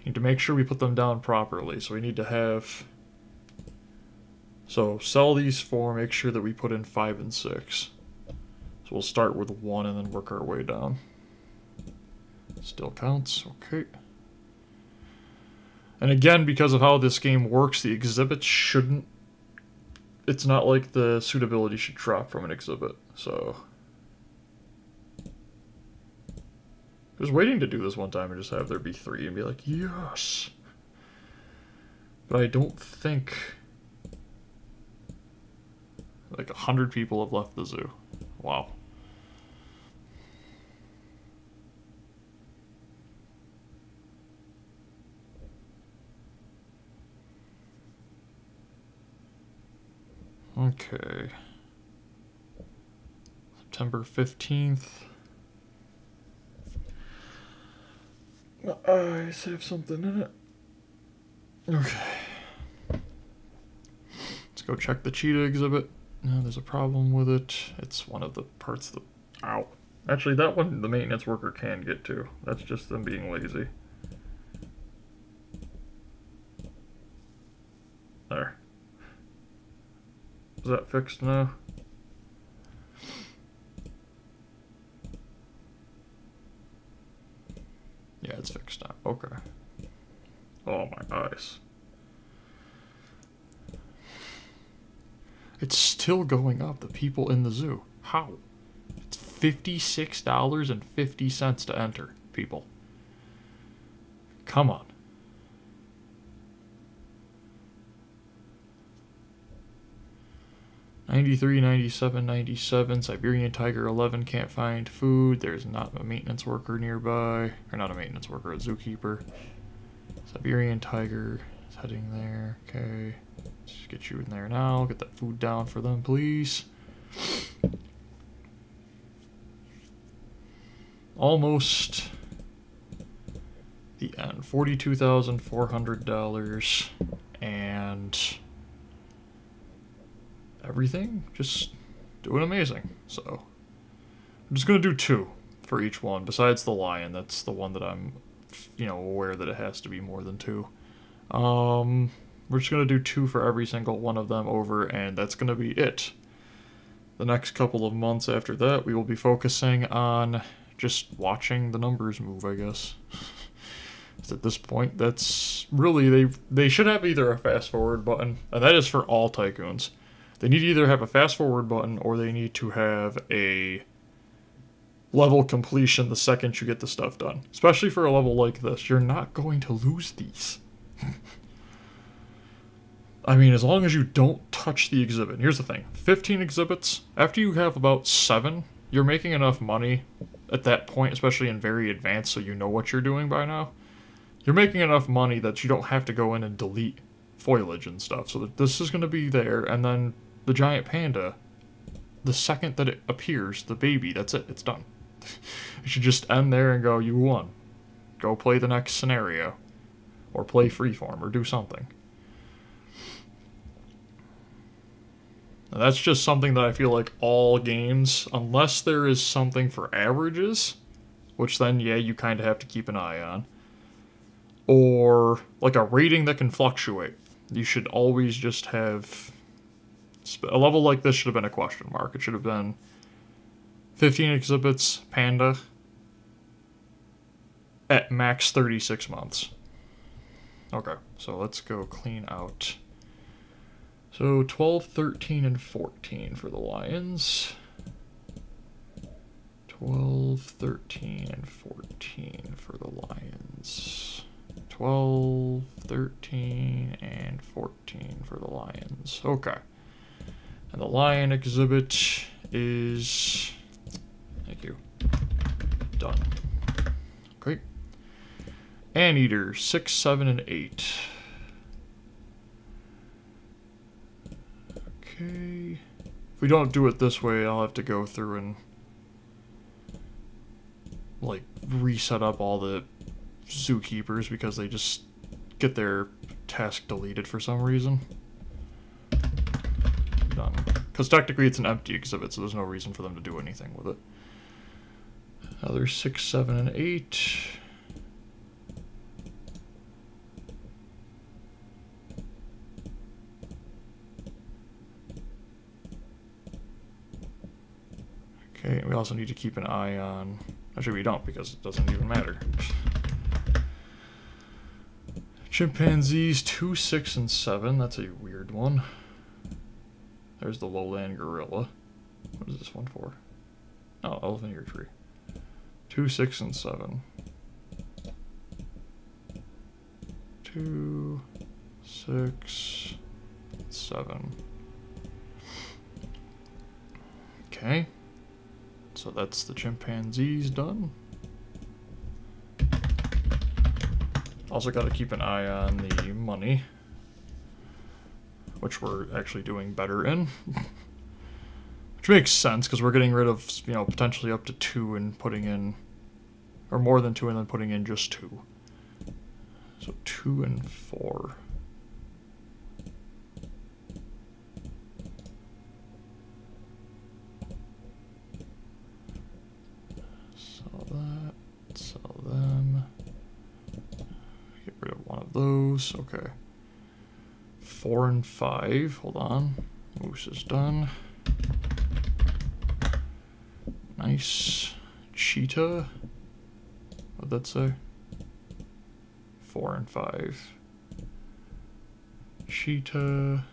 Need to make sure we put them down properly, so we need to have... So, sell these 4, make sure that we put in 5 and 6. So we'll start with 1 and then work our way down. Still counts, okay. And again, because of how this game works, the exhibits shouldn't... It's not like the suitability should drop from an exhibit, so... I was waiting to do this one time and just have there be 3 and be like, yes! But I don't think... Like 100 people have left the zoo. Wow. Okay. September 15th. My eyes have something in it. Okay. Let's go check the cheetah exhibit. No, there's a problem with it. It's one of the parts that... Ow. Actually, that one the maintenance worker can get to. That's just them being lazy. There. Is that fixed now? Yeah, it's fixed now. Okay. Oh, my eyes. It's still going up, the people in the zoo. How? It's $56.50 to enter, people. Come on. $93, $97, $97. Siberian tiger 11 can't find food. There's not a maintenance worker nearby. Or not a maintenance worker, a zookeeper. Siberian tiger is heading there. Okay. Let's get you in there now. Get that food down for them, please. Almost the end. $42,400. And... everything just doing amazing. So I'm just gonna do 2 for each one besides the lion. That's the one that I'm aware that it has to be more than 2. We're just gonna do 2 for every single one of them over, and that's gonna be it. The next couple of months after that we will be focusing on just watching the numbers move, I guess. At this point, that's really they should have either a fast forward button, and that is for all tycoons. They need to either have a fast forward button or they need to have a level completion the second you get the stuff done. Especially for a level like this. You're not going to lose these. I mean, as long as you don't touch the exhibit. And here's the thing. 15 exhibits, after you have about 7, you're making enough money at that point, especially in very advanced, so you know what you're doing by now. You're making enough money that you don't have to go in and delete foliage and stuff. So that this is going to be there, and then the giant panda, the second that it appears, the baby, that's it, it's done. You should just end there and go, you won. Go play the next scenario. Or play freeform, or do something. Now that's just something that I feel like all games, unless there is something for averages, which then, yeah, you kind of have to keep an eye on, or like a rating that can fluctuate. You should always just have... A level like this should have been a question mark. It should have been 15 exhibits, panda, at max 36 months. Okay, so let's go clean out So 12, 13, and 14 for the lions. 12, 13, and 14 for the lions. 12, 13, and 14 for the lions. Okay. And the lion exhibit is... Thank you. Done. Great. Anteater, 6, 7, and 8. Okay. If we don't do it this way, I'll have to go through and like reset up all the zookeepers because they just get their task deleted for some reason. Done. Because technically it's an empty exhibit, so there's no reason for them to do anything with it. Other 6, 7, and 8. Okay, we also need to keep an eye on... Actually, we don't, because it doesn't even matter. Chimpanzees 2, 6, and 7. That's a weird one. There's the lowland gorilla. What is this one for? Oh, elephant ear tree. 2, 6, and 7. 2, 6, 7. Okay. So that's the chimpanzees done. Also got to keep an eye on the money, which we're actually doing better in. Which makes sense, because we're getting rid of, you know, potentially up to 2 and putting in, or more than 2 and then putting in just 2. So 2 and 4. Sell that, sell them. Get rid of one of those, okay. 4 and 5, hold on. Moose is done. Nice. Cheetah. What'd that say? 4 and 5. Cheetah.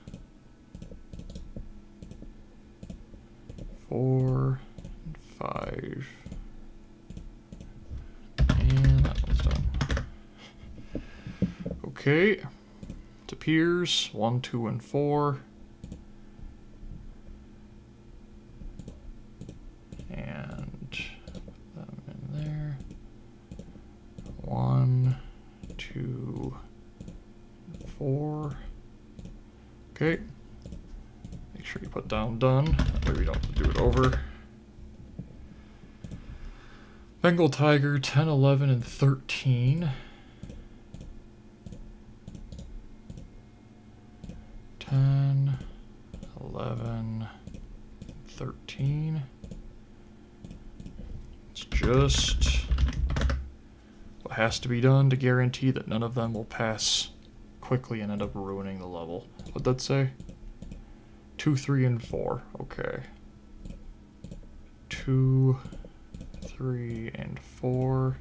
4 and 5. And that one's done. Okay. It appears 1, 2, and 4. And put them in there. 1, 2, 4. Okay. Make sure you put down done. That way we don't have to do it over. Bengal tiger 10, 11, and 13. 10, 11, 13. It's just what has to be done to guarantee that none of them will pass quickly and end up ruining the level. What'd that say? 2, 3, and 4. Okay. 2, 3, and 4.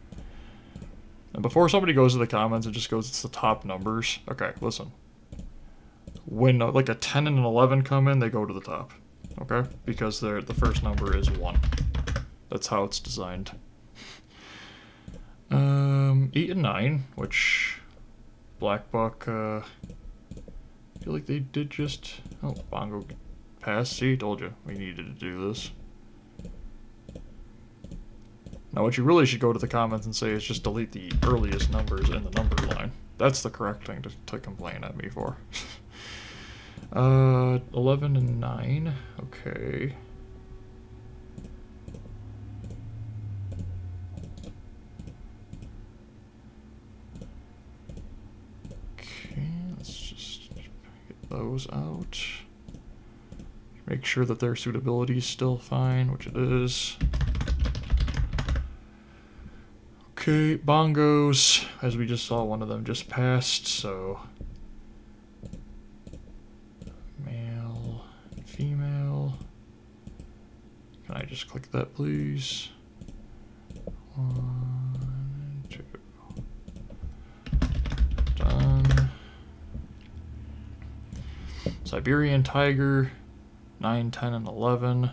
And before somebody goes to the comments and just goes, it's the top numbers. Okay, listen. When like a 10 and an 11 come in, they go to the top. Okay? Because the first number is 1. That's how it's designed. 8 and 9, which Black Buck, I feel like they did just... Oh, Bongo passed. See, told you we needed to do this. Now what you really should go to the comments and say is just delete the earliest numbers in the number line. That's the correct thing to complain at me for. 11 and 9, okay. Okay, let's just get those out. Make sure that their suitability is still fine, which it is. Okay, bongos, as we just saw, one of them just passed, so... Male, female. Can I just click that, please? 1, 2. So Siberian tiger, 9, 10, and 11.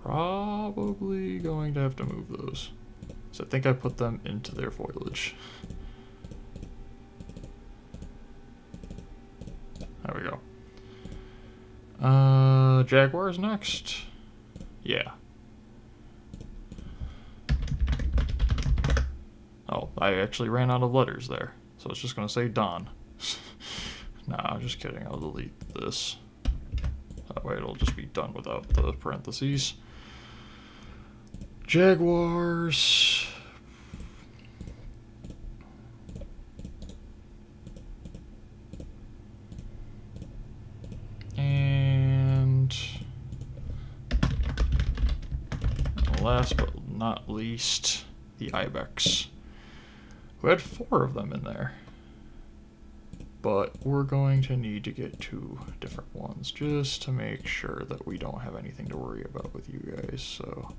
Probably going to have to move those. So I think I put them into their foliage. There we go. Jaguars next. Yeah. Oh, I actually ran out of letters there. So it's just going to say Don. Nah, just kidding. I'll delete this. That way it'll just be done without the parentheses. Jaguars. And last but not least, the ibex. We had 4 of them in there. But we're going to need to get 2 different ones just to make sure that we don't have anything to worry about with you guys, so.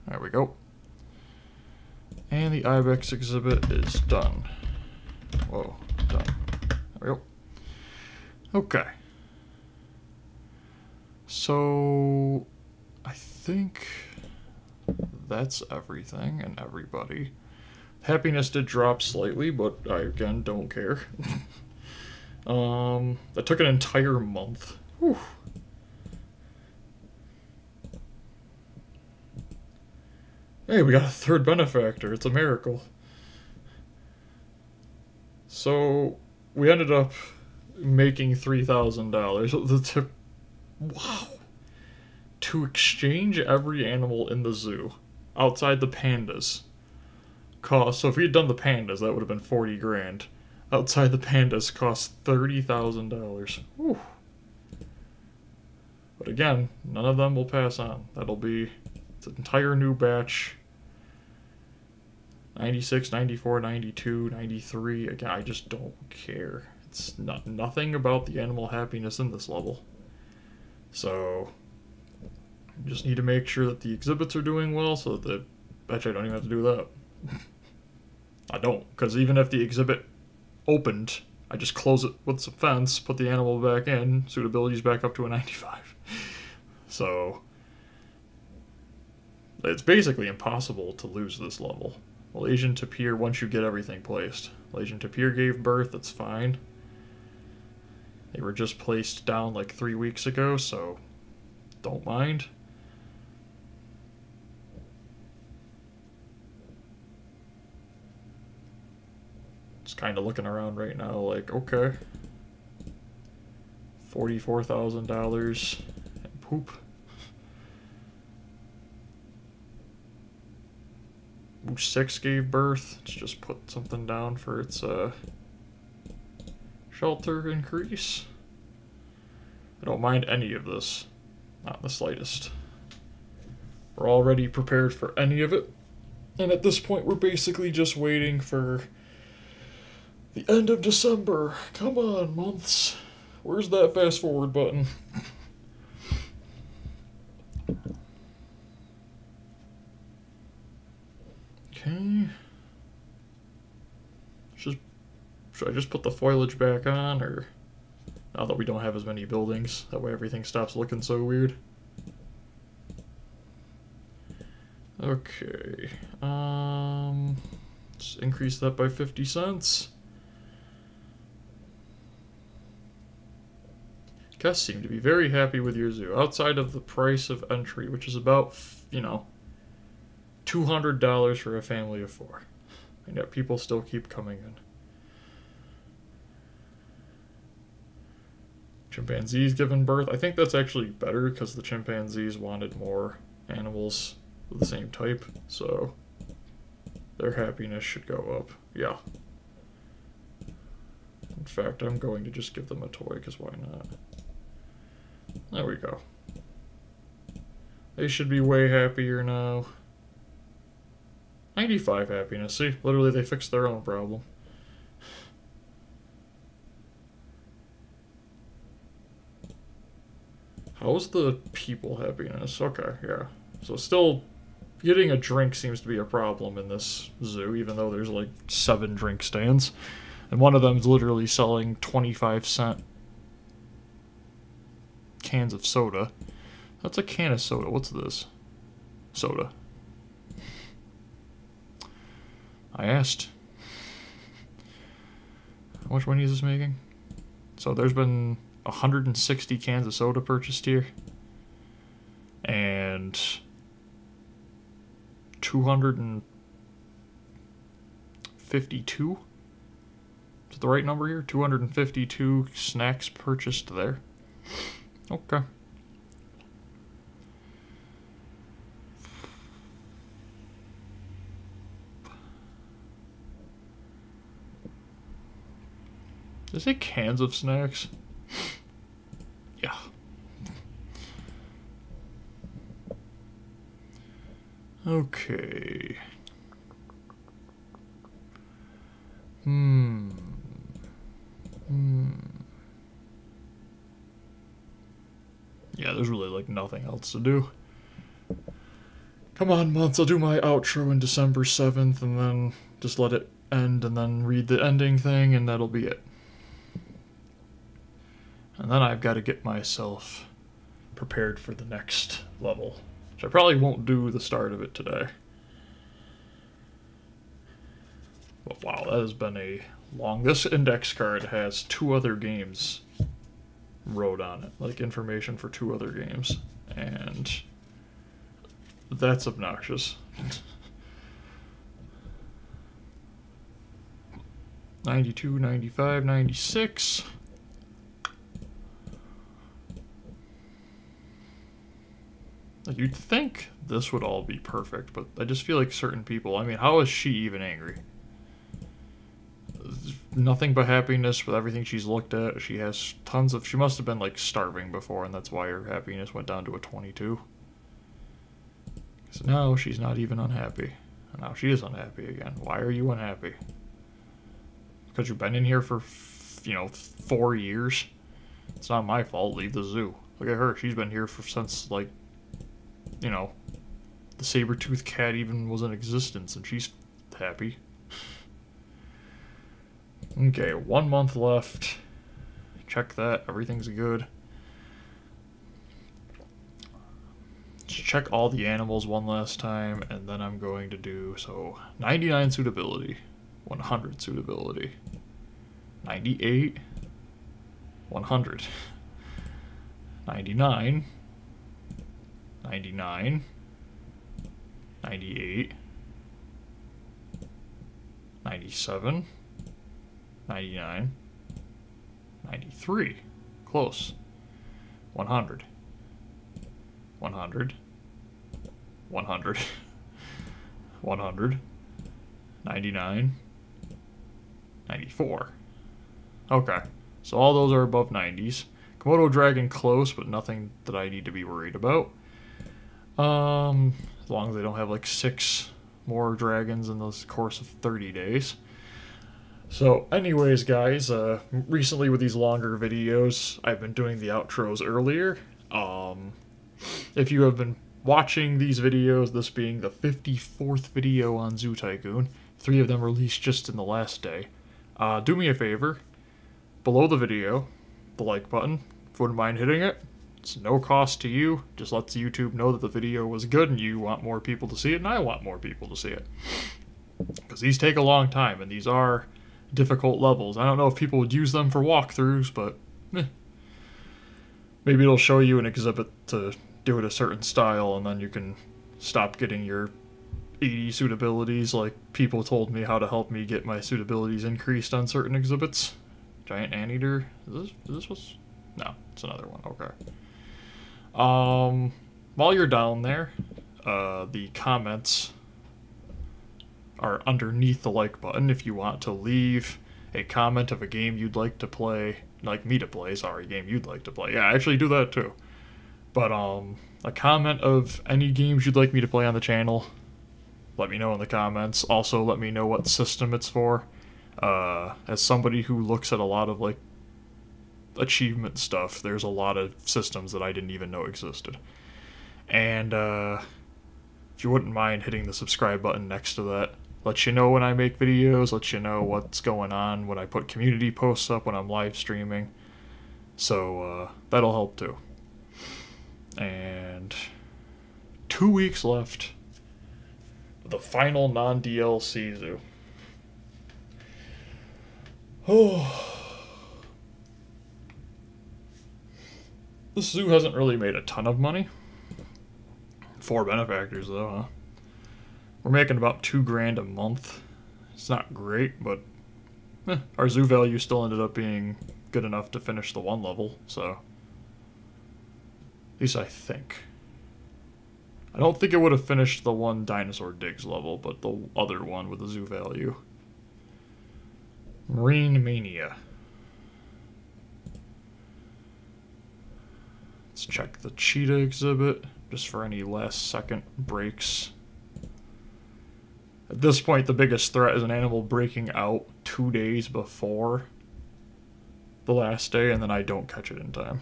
There we go. And the ibex exhibit is done. Whoa, done. There we go. Okay. So, I think that's everything and everybody. Happiness did drop slightly, but I, again, don't care. That took an entire month. Whew. Hey, we got a 3rd benefactor. It's a miracle. So, we ended up making $3,000. Wow. To exchange every animal in the zoo outside the pandas. So if we had done the pandas, that would have been 40 grand. Outside the pandas cost $30,000. Whew. But again, none of them will pass on. That'll be it's an entire new batch. 96, 94, 92, 93. Again, I just don't care. It's nothing about the animal happiness in this level. So, just need to make sure that the exhibits are doing well, so that actually I don't even have to do that. I don't, because even if the exhibit opened, I just close it with some fence, put the animal back in, suitability's back up to a 95. So, it's basically impossible to lose this level. Malaysian tapir, once you get everything placed. Malaysian tapir gave birth, that's fine. They were just placed down like 3 weeks ago, so don't mind. Just kind of looking around right now like, okay. $44,000 and poop. Moose 6 gave birth. Let's just put something down for its shelter increase. I don't mind any of this. Not the slightest. We're already prepared for any of it. And at this point, we're basically just waiting for the end of December. Come on, months. Where's that fast forward button? Okay. Should I just put the foliage back on, or now that we don't have as many buildings, that way everything stops looking so weird? Okay. Let's increase that by 50 cents. Guests seem to be very happy with your zoo, outside of the price of entry, which is about, you know, $200 for a family of 4. And yet people still keep coming in. Chimpanzees given birth. I think that's actually better because the chimpanzees wanted more animals of the same type, so their happiness should go up. Yeah. In fact, I'm going to just give them a toy, because why not? There we go. They should be way happier now. 95 happiness. See, literally they fixed their own problem. How's the people happiness? Okay, yeah. So still, getting a drink seems to be a problem in this zoo, even though there's like 7 drink stands. And one of them's literally selling 25-cent cans of soda. That's a can of soda. What's this? Soda. I asked. How much money is this making? So there's been 160 cans of soda purchased here. And 252? Is the right number here? 252 snacks purchased there. Okay. Does it say cans of snacks? Yeah. Okay. Yeah, there's really like nothing else to do. Come on, months, I'll do my outro in December 7th and then just let it end and then read the ending thing and that'll be it. And then I've got to get myself prepared for the next level, which I probably won't do the start of it today. But wow, that has been a long... This index card has 2 other games wrote on it, like information for 2 other games, and that's obnoxious. 92, 95, 96... Like, you'd think this would all be perfect, but I just feel like certain people... I mean, how is she even angry? Nothing but happiness with everything she's looked at. She has tons of... She must have been, like, starving before, and that's why her happiness went down to a 22. So now she's not even unhappy. And now she is unhappy again. Why are you unhappy? Because you've been in here for, 4 years? It's not my fault. Leave the zoo. Look at her. She's been here since, like... the saber-toothed cat even was in existence, and she's happy. Okay, 1 month left. Check that. Everything's good. Just check all the animals one last time, and then I'm going to do, 99 suitability, 100 suitability, 98, 100, 99, 99, 98, 97, 99, 93, close, 100, 100, 100, 100, 99, 94. Okay, so all those are above 90s. Komodo dragon close, but nothing that I need to be worried about. As long as they don't have like 6 more dragons in the course of 30 days. So anyways, guys, recently with these longer videos, I've been doing the outros earlier. If you have been watching these videos, this being the 54th video on Zoo Tycoon, 3 of them released just in the last day, do me a favor, below the video, the like button, if you wouldn't mind hitting it. It's no cost to you, just lets YouTube know that the video was good and you want more people to see it, and I want more people to see it. Because these take a long time, and these are difficult levels. I don't know if people would use them for walkthroughs, but maybe it'll show you an exhibit to do it a certain style, and then you can stop getting your 80 suitabilities like people told me how to help me get my suitabilities increased on certain exhibits. Giant anteater. Is this was... No, it's another one. Okay. While you're down there, the comments are underneath the like button if you want to leave a comment of a game you'd like to play, like me to play, sorry, game you'd like to play. Yeah, I actually do that too. But, a comment of any games you'd like me to play on the channel, let me know in the comments. Also, let me know what system it's for. As somebody who looks at a lot of, like, achievement stuff, there's a lot of systems that I didn't even know existed. And if you wouldn't mind hitting the subscribe button next to that, let you know when I make videos, let you know what's going on, when I put community posts up, when I'm live streaming. So that'll help too. And 2 weeks left of the final non-DLC zoo. Oh. This zoo hasn't really made a ton of money. 4 benefactors though, huh? We're making about $2,000 a month. It's not great, but our zoo value still ended up being good enough to finish the 1 level, so at least I think. I don't think it would have finished the 1 Dinosaur Digs level, but the other one with the zoo value. Marine Mania. Let's check the cheetah exhibit, just for any last second breaks. At this point, the biggest threat is an animal breaking out 2 days before the last day, and then I don't catch it in time.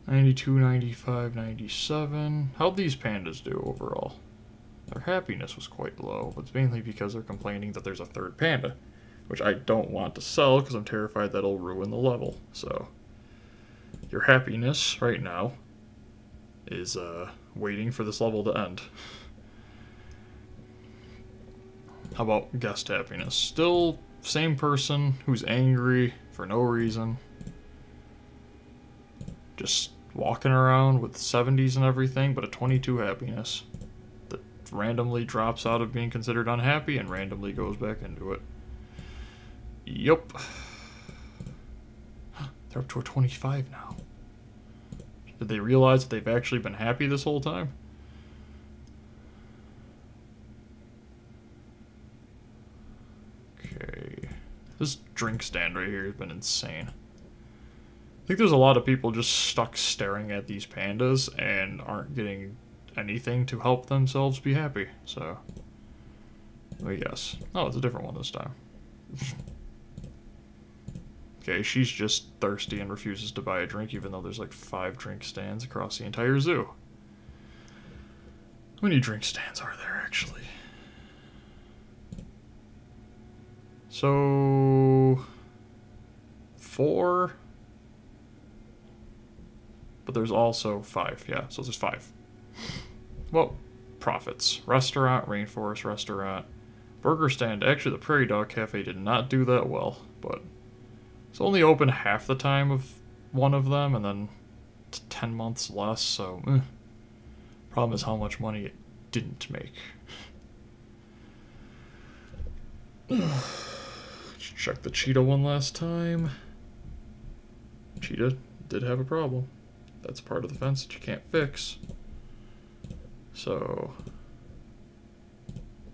92, 95, 97. How'd these pandas do overall? Their happiness was quite low, but it's mainly because they're complaining that there's a 3rd panda, which I don't want to sell because I'm terrified that'll ruin the level. So your happiness right now is waiting for this level to end. How about guest happiness? Still same person who's angry for no reason. Just walking around with 70s and everything, but a 22 happiness that randomly drops out of being considered unhappy and randomly goes back into it. Yup. They're up to a 25 now. Did they realize that they've actually been happy this whole time? Okay. This drink stand right here has been insane. I think there's a lot of people just stuck staring at these pandas and aren't getting anything to help themselves be happy, so I guess. Oh, it's a different one this time. Okay, she's just thirsty and refuses to buy a drink even though there's like 5 drink stands across the entire zoo. How many drink stands are there actually? So 4. But there's also 5, yeah, so there's 5. Well, profits. Restaurant, rainforest restaurant, burger stand. Actually, the Prairie Dog Cafe did not do that well, but it's only open half the time of one of them, and then 10 months less, so problem is how much money it didn't make. Check the cheetah one last time. Cheetah did have a problem. That's part of the fence that you can't fix. So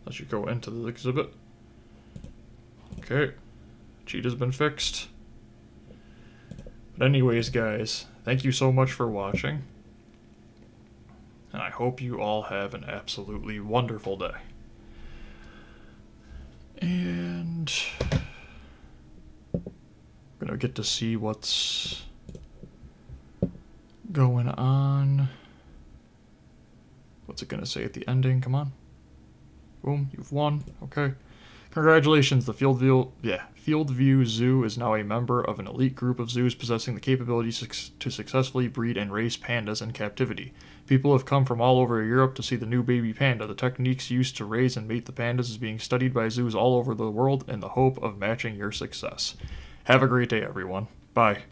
let's you go into the exhibit. Okay, cheetah's been fixed. But anyways, guys, thank you so much for watching. And I hope you all have an absolutely wonderful day. And we're gonna get to see what's going on. What's it gonna say at the ending? Come on. Boom, you've won. Okay. Congratulations, the Fieldview Zoo is now a member of an elite group of zoos possessing the capabilities to successfully breed and raise pandas in captivity. People have come from all over Europe to see the new baby panda. The techniques used to raise and mate the pandas is being studied by zoos all over the world in the hope of matching your success. Have a great day, everyone. Bye.